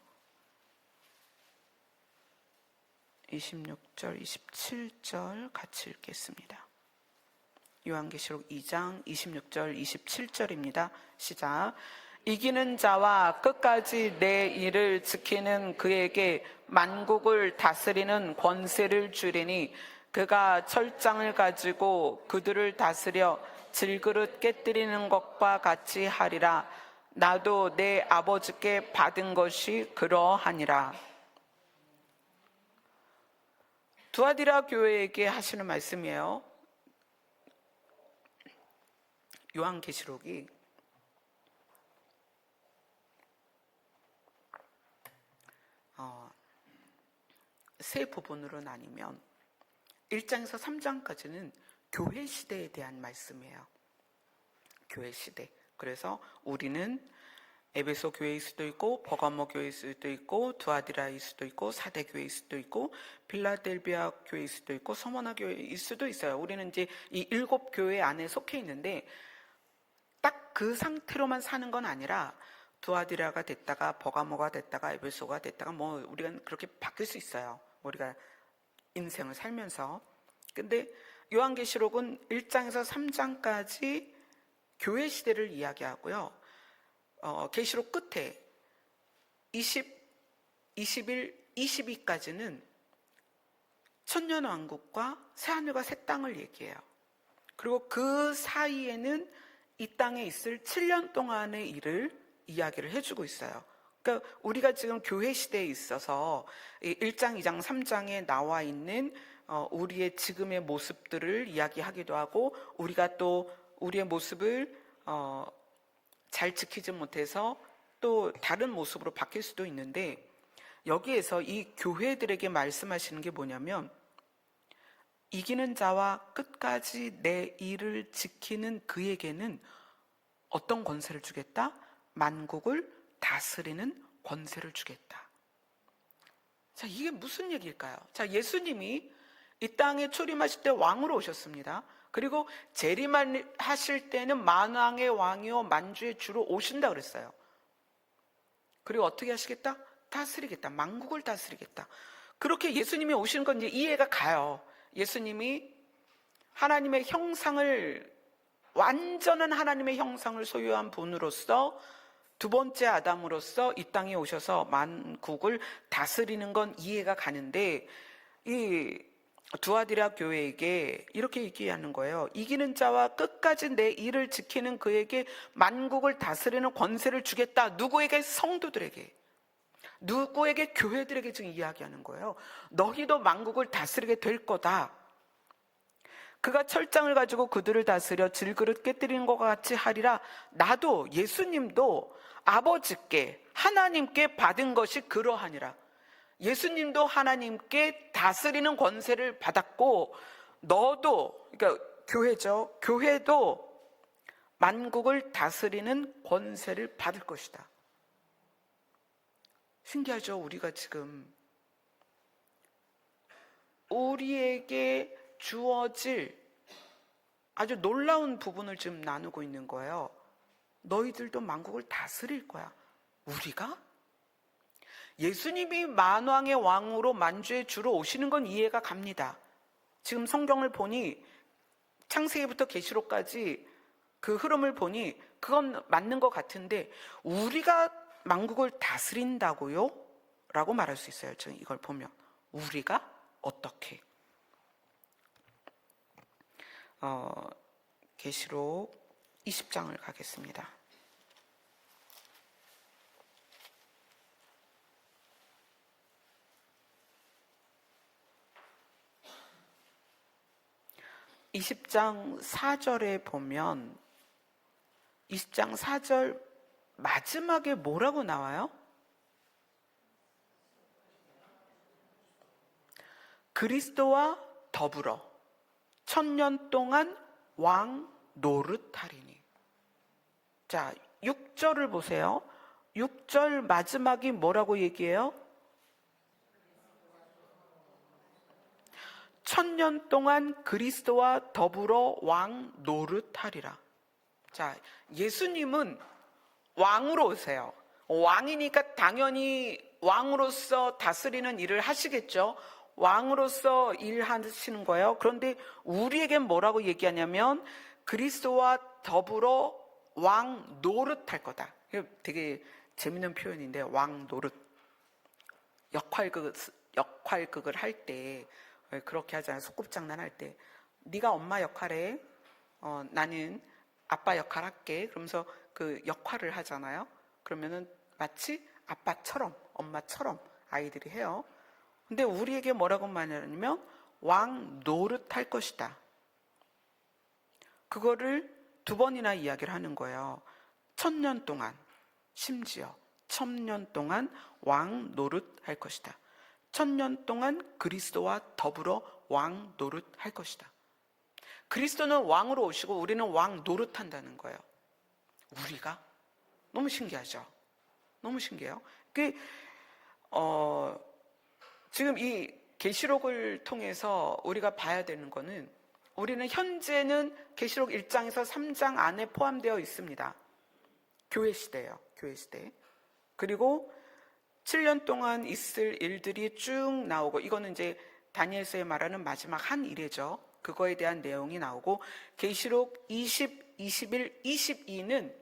26절, 27절 같이 읽겠습니다. 요한계시록 2장 26절, 27절입니다. 시작. 이기는 자와 끝까지 내 일을 지키는 그에게 만국을 다스리는 권세를 주리니 그가 철장을 가지고 그들을 다스려 질그릇 깨뜨리는 것과 같이 하리라. 나도 내 아버지께 받은 것이 그러하니라. 두아디라 교회에게 하시는 말씀이에요. 요한계시록이 세 부분으로 나뉘면 1장에서 3장까지는 교회 시대에 대한 말씀이에요. 교회 시대. 그래서 우리는 에베소 교회일 수도 있고 버가모 교회일 수도 있고 두아디라일 수도 있고 사대 교회일 수도 있고 빌라델비아 교회일 수도 있고 서머나 교회일 수도 있어요. 우리는 이제 이 7교회 안에 속해 있는데 딱 그 상태로만 사는 건 아니라 두아디라가 됐다가 버가모가 됐다가 에베소가 됐다가 뭐 우리가 그렇게 바뀔 수 있어요. 우리가 인생을 살면서. 근데 요한계시록은 1장에서 3장까지 교회 시대를 이야기하고요. 계시록 끝에 20, 21, 22까지는 천년왕국과 새하늘과 새 땅을 얘기해요. 그리고 그 사이에는 이 땅에 있을 7년 동안의 일을 이야기를 해주고 있어요. 그러니까 우리가 지금 교회 시대에 있어서 1장, 2장, 3장에 나와 있는 우리의 지금의 모습들을 이야기하기도 하고 우리가 또 우리의 모습을 잘 지키지 못해서 또 다른 모습으로 바뀔 수도 있는데 여기에서 이 교회들에게 말씀하시는 게 뭐냐면 이기는 자와 끝까지 내 일을 지키는 그에게는 어떤 권세를 주겠다? 만국을 다스리는 권세를 주겠다. 자, 이게 무슨 얘기일까요? 자, 예수님이 이 땅에 초림하실 때 왕으로 오셨습니다. 그리고 재림하실 때는 만왕의 왕이요 만주의 주로 오신다 그랬어요. 그리고 어떻게 하시겠다? 다스리겠다. 만국을 다스리겠다. 그렇게 예수님이 오시는 건 이제 이해가 가요. 예수님이 하나님의 형상을 완전한 하나님의 형상을 소유한 분으로서 두 번째 아담으로서 이 땅에 오셔서 만국을 다스리는 건 이해가 가는데 이 두아디라 교회에게 이렇게 얘기하는 거예요. 이기는 자와 끝까지 내 일을 지키는 그에게 만국을 다스리는 권세를 주겠다. 누구에게? 성도들에게. 누구에게? 교회들에게 지금 이야기하는 거예요. 너희도 만국을 다스리게 될 거다. 그가 철장을 가지고 그들을 다스려 질그릇 깨뜨리는 것과 같이 하리라. 나도 예수님도 아버지께 하나님께 받은 것이 그러하니라. 예수님도 하나님께 다스리는 권세를 받았고 너도 그러니까 교회죠. 교회도 만국을 다스리는 권세를 받을 것이다. 신기하죠? 우리가 지금 우리에게 주어질 아주 놀라운 부분을 지금 나누고 있는 거예요. 너희들도 만국을 다스릴 거야. 우리가? 예수님이 만왕의 왕으로 만주의 주로 오시는 건 이해가 갑니다. 지금 성경을 보니 창세기부터 계시록까지 그 흐름을 보니 그건 맞는 것 같은데 우리가 만국을 다스린다고요? 라고 말할 수 있어요. 지금 이걸 보면 우리가 어떻게? 계시록 20장을 가겠습니다. (20장 4절에) 보면 20장 4절 마지막에 뭐라고 나와요? 그리스도와 더불어 천년 동안 왕 노릇하리니. 자, 6절을 보세요. 6절 마지막이 뭐라고 얘기해요? 천년 동안 그리스도와 더불어 왕 노릇하리라. 자, 예수님은 왕으로 오세요. 왕이니까 당연히 왕으로서 다스리는 일을 하시겠죠. 왕으로서 일하시는 거예요. 그런데 우리에겐 뭐라고 얘기하냐면 그리스도와 더불어 왕 노릇할 거다. 이거 되게 재밌는 표현인데, 왕 노릇. 역할극을 할 때 그렇게 하잖아요. 소꿉장난 할 때. 네가 엄마 역할해. 나는 아빠 역할 할게. 그러면서 그 역할을 하잖아요. 그러면은 마치 아빠처럼, 엄마처럼 아이들이 해요. 근데 우리에게 뭐라고 말하냐면 왕 노릇 할 것이다. 그거를 2번이나 이야기를 하는 거예요. 1000년 동안, 심지어 1000년 동안 왕 노릇 할 것이다. 1000년 동안 그리스도와 더불어 왕 노릇 할 것이다. 그리스도는 왕으로 오시고 우리는 왕 노릇 한다는 거예요. 우리가? 너무 신기하죠? 너무 신기해요. 지금 이 계시록을 통해서 우리가 봐야 되는 거는, 우리는 현재는 계시록 1장에서 3장 안에 포함되어 있습니다. 교회 시대예요. 교회 시대. 그리고 7년 동안 있을 일들이 쭉 나오고, 이거는 이제 다니엘서에 말하는 마지막 한 일이죠. 그거에 대한 내용이 나오고, 계시록 20, 21, 22는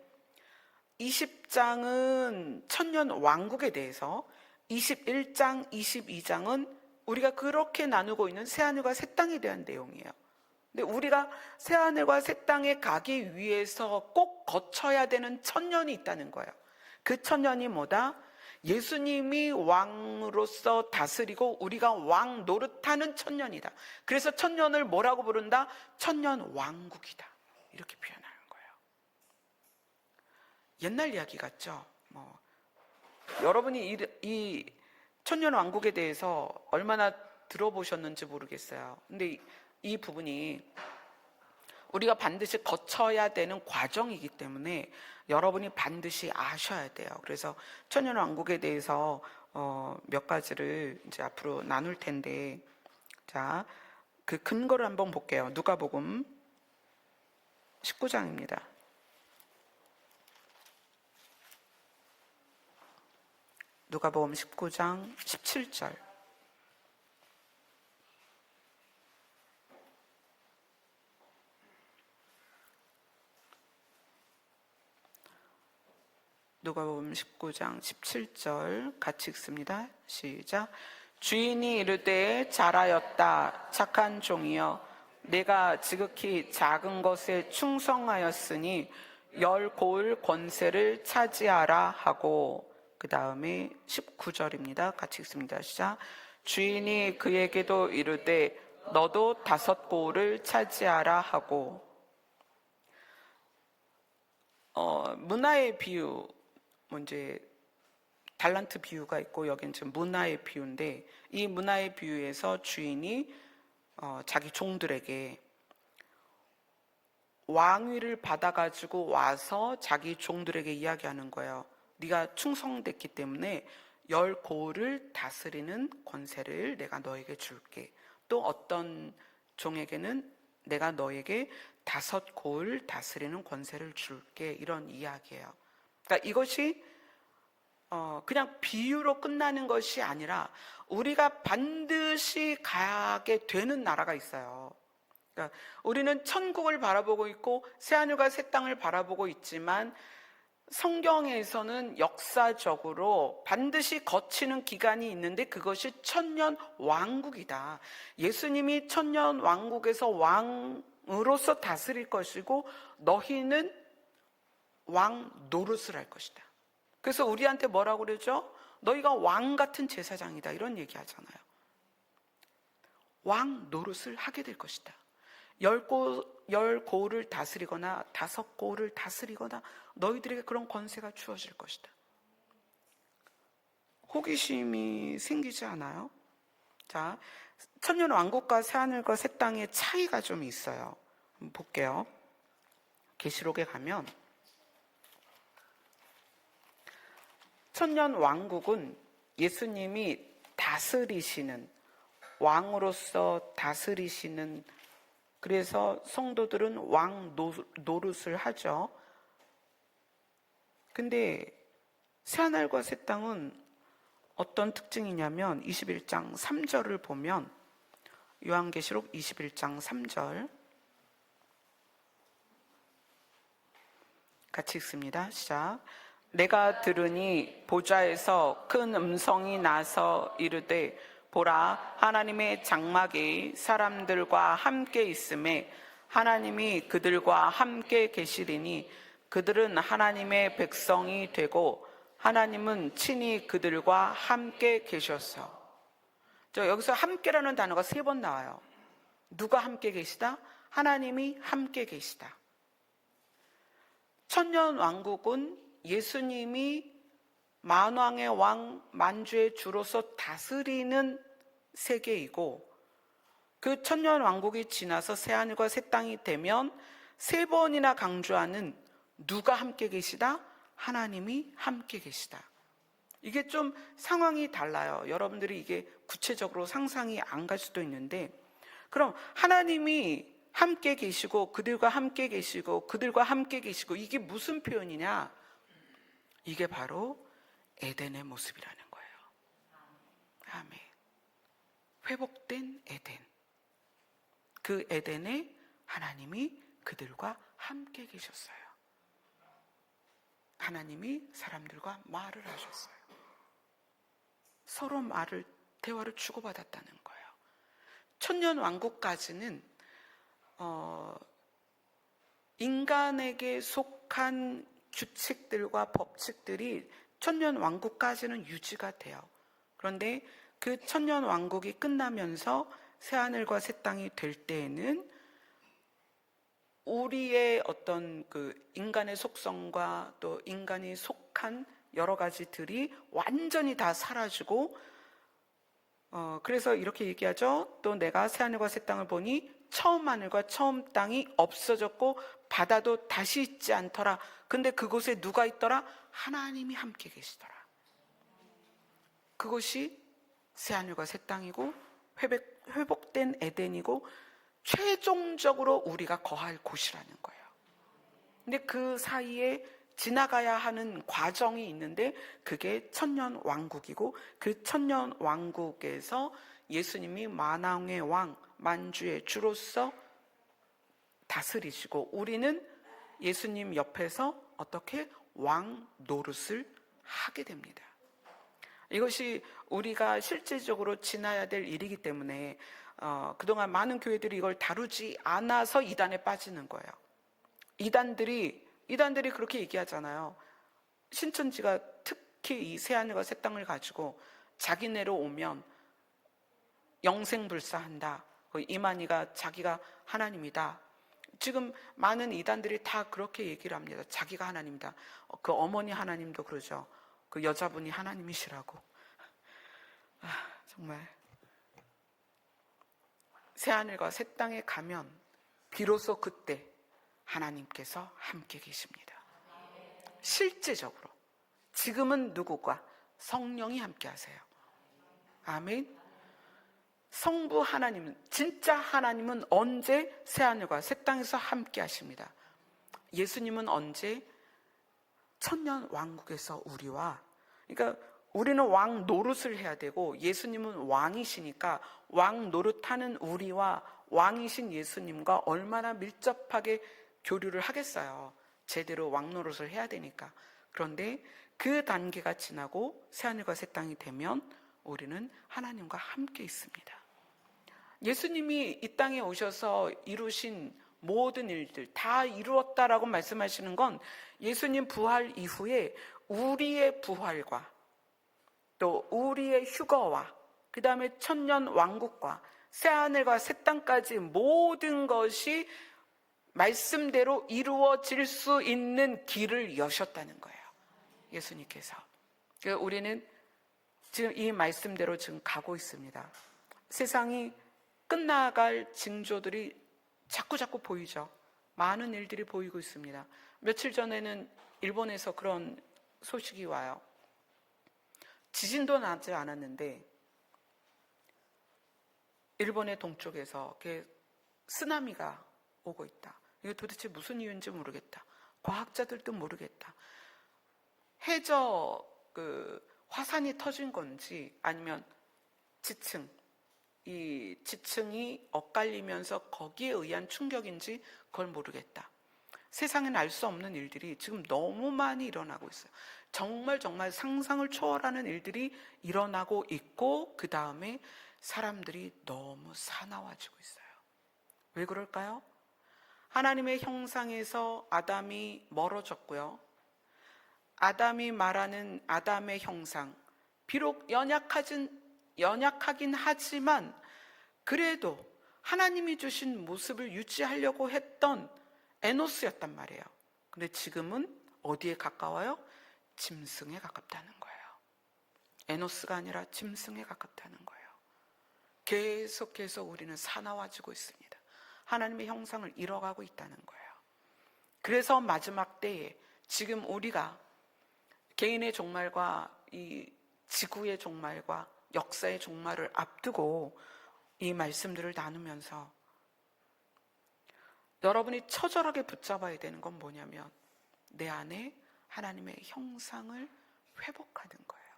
20장은 천년 왕국에 대해서, 21장, 22장은 우리가 그렇게 나누고 있는 새하늘과 새 땅에 대한 내용이에요. 근데 우리가 새하늘과 새 땅에 가기 위해서 꼭 거쳐야 되는 1000년이 있다는 거예요. 그 1000년이 뭐다? 예수님이 왕으로서 다스리고 우리가 왕 노릇하는 1000년이다. 그래서 1000년을 뭐라고 부른다? 1000년 왕국이다. 이렇게 표현하는 거예요. 옛날 이야기 같죠? 여러분이 이 1000년 왕국에 대해서 얼마나 들어보셨는지 모르겠어요. 근데 이 부분이 우리가 반드시 거쳐야 되는 과정이기 때문에 여러분이 반드시 아셔야 돼요. 그래서 1000년 왕국에 대해서 몇 가지를 이제 앞으로 나눌 텐데, 자, 그 근거를 한번 볼게요. 누가복음 19장입니다. 누가복음 19장 17절. 누가복음 19장 17절 같이 읽습니다. 시작. 주인이 이르되 잘하였다 착한 종이여, 내가 지극히 작은 것에 충성하였으니 10고을 권세를 차지하라 하고, 그 다음에 19절입니다. 같이 읽습니다. 시작. 주인이 그에게도 이르되 너도 5고을을 차지하라 하고. 문화의 비유, 이제 달란트 비유가 있고, 여기는 지금 문화의 비유인데, 이 문화의 비유에서 주인이 자기 종들에게 왕위를 받아가지고 와서 자기 종들에게 이야기하는 거예요. 네가 충성됐기 때문에 10고을을 다스리는 권세를 내가 너에게 줄게. 또 어떤 종에게는 내가 너에게 5고을 다스리는 권세를 줄게. 이런 이야기예요. 그러니까 이것이 그냥 비유로 끝나는 것이 아니라 우리가 반드시 가게 되는 나라가 있어요. 그러니까 우리는 천국을 바라보고 있고 새하늘과 새 땅을 바라보고 있지만, 성경에서는 역사적으로 반드시 거치는 기간이 있는데 그것이 1000년 왕국이다. 예수님이 1000년 왕국에서 왕으로서 다스릴 것이고 너희는 왕 노릇을 할 것이다. 그래서 우리한테 뭐라고 그러죠? 너희가 왕 같은 제사장이다, 이런 얘기 하잖아요. 왕 노릇을 하게 될 것이다. 10고을을 다스리거나 5고을을 다스리거나 너희들에게 그런 권세가 주어질 것이다. 호기심이 생기지 않아요? 자, 천년 왕국과 새하늘과 새 땅의 차이가 좀 있어요. 한번 볼게요. 계시록에 가면 천년 왕국은 예수님이 다스리시는, 왕으로서 다스리시는, 그래서 성도들은 왕 노릇을 하죠. 근데 새하늘과 새 땅은 어떤 특징이냐면 21장 3절을 보면, 요한계시록 21장 3절 같이 읽습니다. 시작. 내가 들으니 보좌에서 큰 음성이 나서 이르되 보라, 하나님의 장막이 사람들과 함께 있음에 하나님이 그들과 함께 계시리니 그들은 하나님의 백성이 되고 하나님은 친히 그들과 함께 계셨어. 여기서 함께라는 단어가 3번 나와요. 누가 함께 계시다? 하나님이 함께 계시다. 천년왕국은 예수님이 만왕의 왕, 만주의 주로서 다스리는 세계이고, 그 천년왕국이 지나서 새하늘과 새 땅이 되면 3번이나 강조하는 누가 함께 계시다? 하나님이 함께 계시다. 이게 좀 상황이 달라요. 여러분들이 이게 구체적으로 상상이 안 갈 수도 있는데, 그럼 하나님이 함께 계시고 그들과 함께 계시고 그들과 함께 계시고, 이게 무슨 표현이냐? 이게 바로 에덴의 모습이라는 거예요. 아멘. 회복된 에덴. 그 에덴에 하나님이 그들과 함께 계셨어요. 하나님이 사람들과 말을 하셨어요. 서로 대화를 주고받았다는 거예요. 천년왕국까지는 인간에게 속한 규칙들과 법칙들이 천년왕국까지는 유지가 돼요. 그런데 그 천년왕국이 끝나면서 새하늘과 새 땅이 될 때에는 우리의 어떤 그 인간의 속성과 또 인간이 속한 여러 가지들이 완전히 다 사라지고, 그래서 이렇게 얘기하죠. 또 내가 새하늘과 새 땅을 보니 처음 하늘과 처음 땅이 없어졌고 바다도 다시 있지 않더라. 근데 그곳에 누가 있더라? 하나님이 함께 계시더라. 그것이 새하늘과 새 땅이고 회복된 에덴이고 최종적으로 우리가 거할 곳이라는 거예요. 근데 그 사이에 지나가야 하는 과정이 있는데 그게 천년왕국이고, 그 천년왕국에서 예수님이 만왕의 왕, 만주의 주로서 다스리시고, 우리는 예수님 옆에서 어떻게 왕 노릇을 하게 됩니다. 이것이 우리가 실질적으로 지나야 될 일이기 때문에 그동안 많은 교회들이 이걸 다루지 않아서 이단에 빠지는 거예요. 이단들이 그렇게 얘기하잖아요. 신천지가 특히 이 새하늘과 새 땅을 가지고 자기네로 오면 영생불사한다. 이만희가 자기가 하나님이다. 지금 많은 이단들이 다 그렇게 얘기를 합니다. 자기가 하나님이다. 그 어머니 하나님도 그러죠. 그 여자분이 하나님이시라고. 정말 새하늘과 새 땅에 가면 비로소 그때 하나님께서 함께 계십니다. 실제적으로. 지금은 누구과? 성령이 함께 하세요. 아멘. 성부 하나님은, 진짜 하나님은 언제 새하늘과 새 땅에서 함께 하십니다. 예수님은 언제? 천년왕국에서 우리와, 그러니까 우리는 왕 노릇을 해야 되고 예수님은 왕이시니까 왕 노릇하는 우리와 왕이신 예수님과 얼마나 밀접하게 교류를 하겠어요. 제대로 왕 노릇을 해야 되니까. 그런데 그 단계가 지나고 새하늘과 새 땅이 되면 우리는 하나님과 함께 있습니다. 예수님이 이 땅에 오셔서 이루신 모든 일들 다 이루었다라고 말씀하시는 건 예수님 부활 이후에 우리의 부활과 또 우리의 휴거와 그 다음에 천년 왕국과 새하늘과 새 땅까지 모든 것이 말씀대로 이루어질 수 있는 길을 여셨다는 거예요. 예수님께서. 우리는 지금 이 말씀대로 지금 가고 있습니다. 세상이 끝나갈 징조들이 자꾸 보이죠. 많은 일들이 보이고 있습니다. 며칠 전에는 일본에서 그런 소식이 와요. 지진도 나지 않았는데 일본의 동쪽에서 쓰나미가 오고 있다. 이게 도대체 무슨 이유인지 모르겠다. 과학자들도 모르겠다. 해저 화산이 터진 건지 아니면 이 지층이 엇갈리면서 거기에 의한 충격인지 그걸 모르겠다. 세상엔 알 수 없는 일들이 지금 너무 많이 일어나고 있어요. 정말 정말 상상을 초월하는 일들이 일어나고 있고, 그 다음에 사람들이 너무 사나워지고 있어요. 왜 그럴까요? 하나님의 형상에서 아담이 멀어졌고요. 아담이 말하는 아담의 형상, 비록 연약하긴 하지만 그래도 하나님이 주신 모습을 유지하려고 했던 에노스였단 말이에요. 근데 지금은 어디에 가까워요? 짐승에 가깝다는 거예요. 에노스가 아니라 짐승에 가깝다는 거예요. 계속해서 우리는 사나워지고 있습니다. 하나님의 형상을 잃어가고 있다는 거예요. 그래서 마지막 때에 지금 우리가 개인의 종말과 이 지구의 종말과 역사의 종말을 앞두고 이 말씀들을 나누면서 여러분이 처절하게 붙잡아야 되는 건 뭐냐면, 내 안에 하나님의 형상을 회복하는 거예요.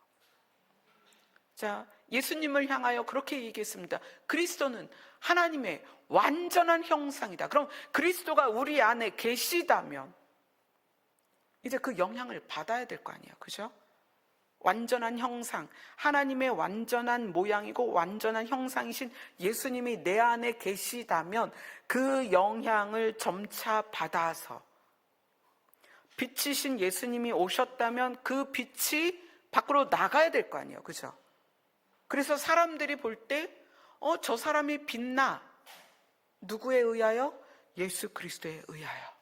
자, 예수님을 향하여 그렇게 얘기했습니다. 그리스도는 하나님의 완전한 형상이다. 그럼 그리스도가 우리 안에 계시다면 이제 그 영향을 받아야 될 거 아니에요. 그죠? 완전한 형상, 하나님의 완전한 모양이고 완전한 형상이신 예수님이 내 안에 계시다면 그 영향을 점차 받아서, 빛이신 예수님이 오셨다면 그 빛이 밖으로 나가야 될 거 아니에요. 그죠? 그래서 사람들이 볼 때 저 사람이 빛나. 누구에 의하여? 예수 그리스도에 의하여.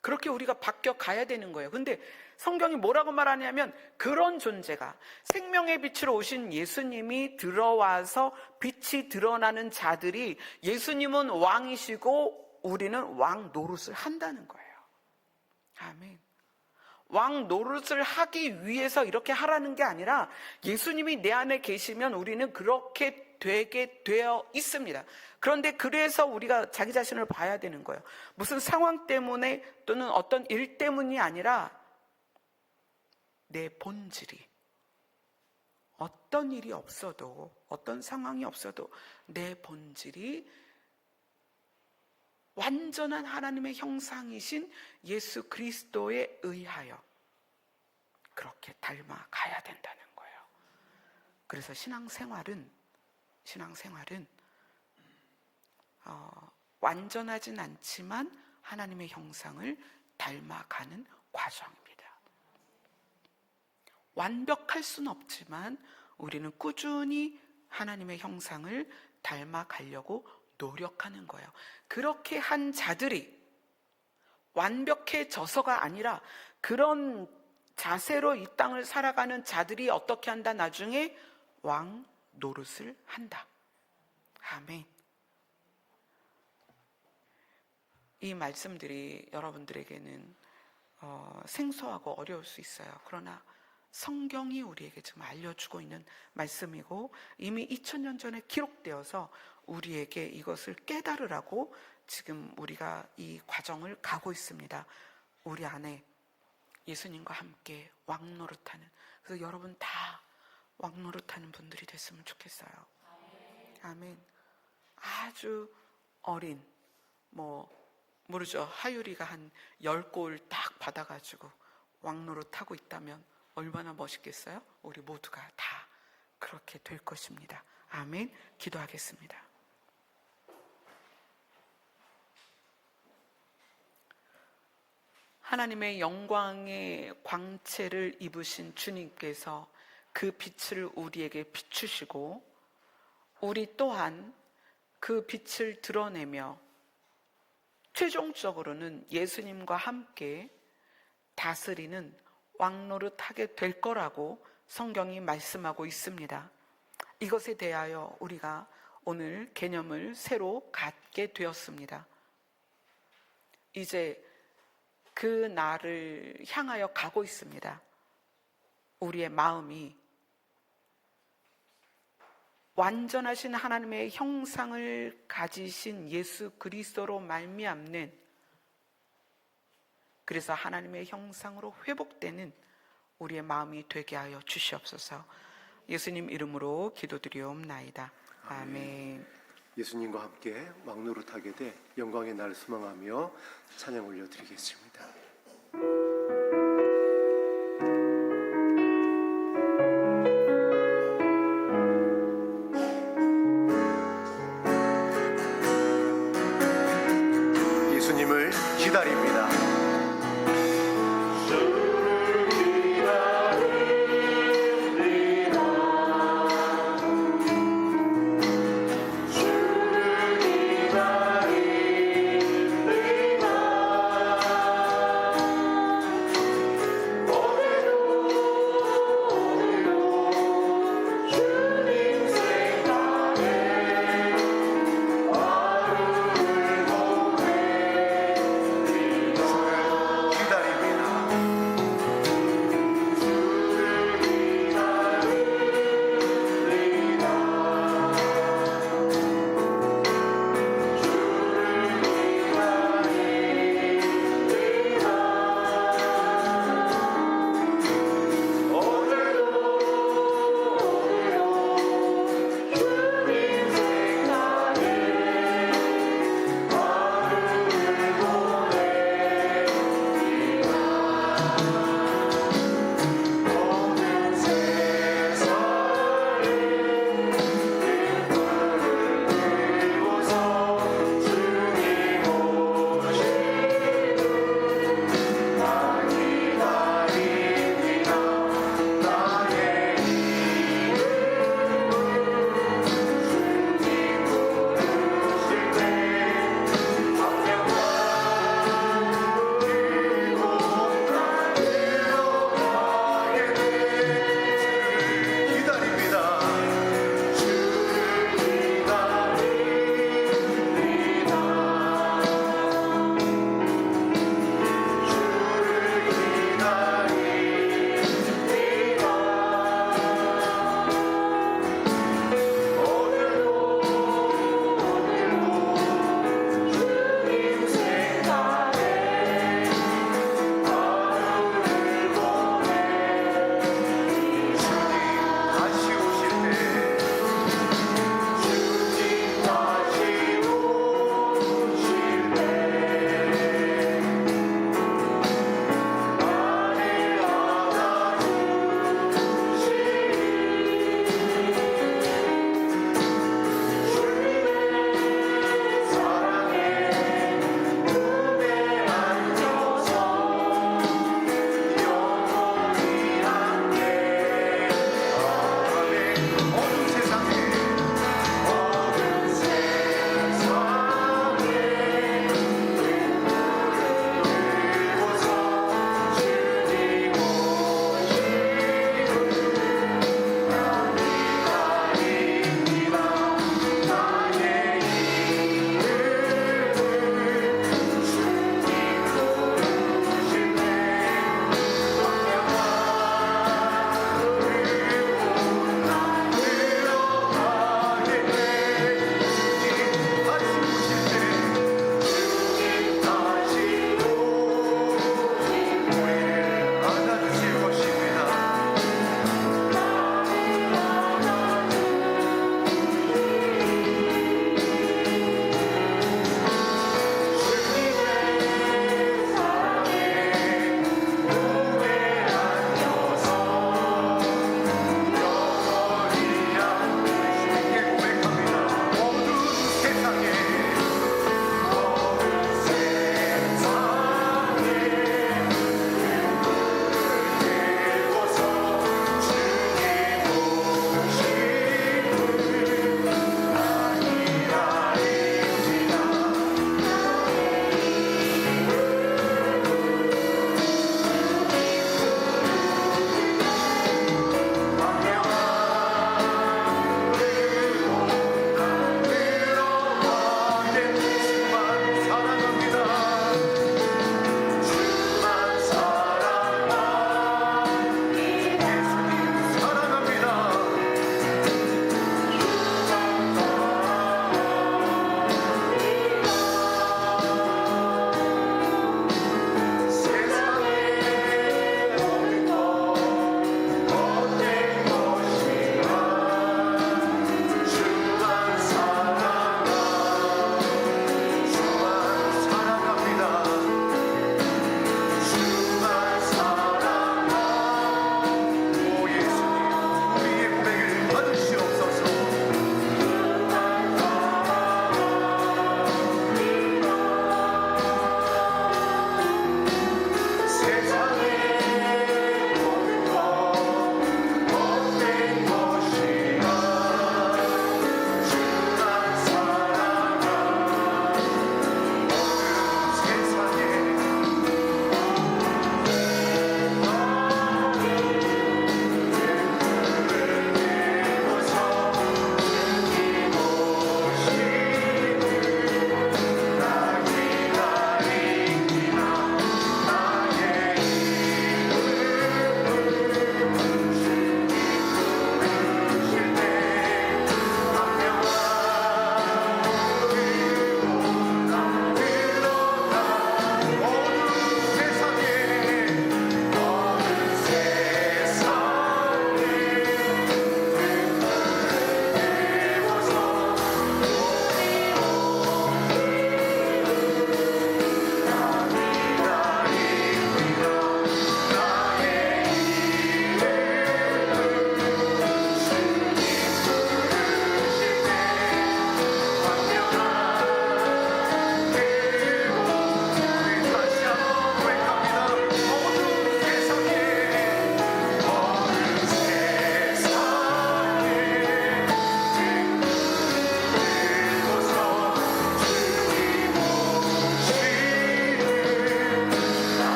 그렇게 우리가 바뀌어 가야 되는 거예요. 근데 성경이 뭐라고 말하냐면, 그런 존재가, 생명의 빛으로 오신 예수님이 들어와서 빛이 드러나는 자들이, 예수님은 왕이시고 우리는 왕 노릇을 한다는 거예요. 아멘. 왕 노릇을 하기 위해서 이렇게 하라는 게 아니라, 예수님이 내 안에 계시면 우리는 그렇게 되게 되어 있습니다. 그런데 그래서 우리가 자기 자신을 봐야 되는 거예요. 무슨 상황 때문에 또는 어떤 일 때문이 아니라 내 본질이, 어떤 일이 없어도, 어떤 상황이 없어도 내 본질이 완전한 하나님의 형상이신 예수 그리스도에 의하여 그렇게 닮아가야 된다는 거예요. 그래서 신앙생활은 완전하진 않지만 하나님의 형상을 닮아가는 과정입니다. 완벽할 수는 없지만 우리는 꾸준히 하나님의 형상을 닮아가려고 노력하는 거예요. 그렇게 한 자들이 완벽해져서가 아니라 그런 자세로 이 땅을 살아가는 자들이 어떻게 한다? 나중에 왕 노릇을 한다. 아멘. 이 말씀들이 여러분들에게는 생소하고 어려울 수 있어요. 그러나 성경이 우리에게 지금 알려주고 있는 말씀이고, 이미 2000년 전에 기록되어서 우리에게 이것을 깨달으라고 지금 우리가 이 과정을 가고 있습니다. 우리 안에 예수님과 함께 왕노릇하는, 그래서 여러분 다 왕노릇하는 분들이 됐으면 좋겠어요. 아멘. 아주 어린, 모르죠. 하율이가 한 10골 딱 받아가지고 왕노릇하고 있다면 얼마나 멋있겠어요? 우리 모두가 다 그렇게 될 것입니다. 아멘. 기도하겠습니다. 하나님의 영광의 광채를 입으신 주님께서 그 빛을 우리에게 비추시고, 우리 또한 그 빛을 드러내며 최종적으로는 예수님과 함께 다스리는 왕노릇하게 될 거라고 성경이 말씀하고 있습니다. 이것에 대하여 우리가 오늘 개념을 새로 갖게 되었습니다. 이제 그 날을 향하여 가고 있습니다. 우리의 마음이 완전하신 하나님의 형상을 가지신 예수 그리스도로 말미암는, 그래서 하나님의 형상으로 회복되는 우리의 마음이 되게 하여 주시옵소서. 예수님 이름으로 기도드리옵나이다. 아멘. 예수님과 함께 왕노릇하게 돼 영광의 날 소망하며 찬양 올려드리겠습니다. 예수님을 기다립니다.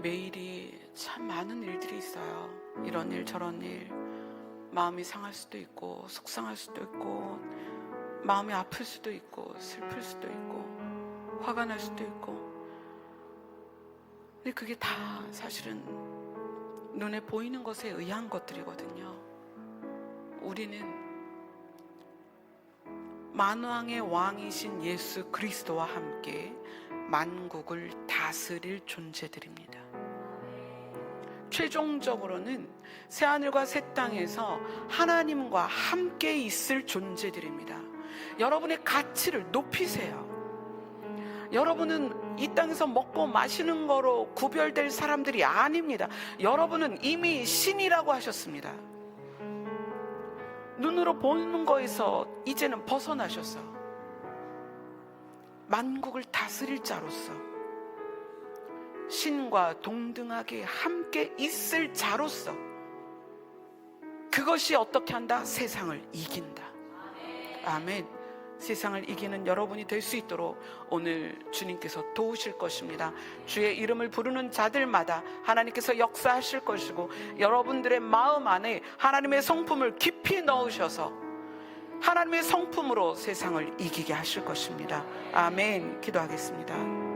매일이 참 많은 일들이 있어요. 이런 일 저런 일, 마음이 상할 수도 있고 속상할 수도 있고 마음이 아플 수도 있고 슬플 수도 있고 화가 날 수도 있고. 근데 그게 다 사실은 눈에 보이는 것에 의한 것들이거든요. 우리는 만왕의 왕이신 예수 그리스도와 함께 만국을 다스릴 존재들입니다. 최종적으로는 새하늘과 새 땅에서 하나님과 함께 있을 존재들입니다. 여러분의 가치를 높이세요. 여러분은 이 땅에서 먹고 마시는 거로 구별될 사람들이 아닙니다. 여러분은 이미 신이라고 하셨습니다. 눈으로 보는 거에서 이제는 벗어나셔서 만국을 다스릴 자로서 신과 동등하게 함께 있을 자로서 그것이 어떻게 한다? 세상을 이긴다. 아멘. 세상을 이기는 여러분이 될 수 있도록 오늘 주님께서 도우실 것입니다. 주의 이름을 부르는 자들마다 하나님께서 역사하실 것이고 여러분들의 마음 안에 하나님의 성품을 깊이 넣으셔서 하나님의 성품으로 세상을 이기게 하실 것입니다. 아멘. 기도하겠습니다.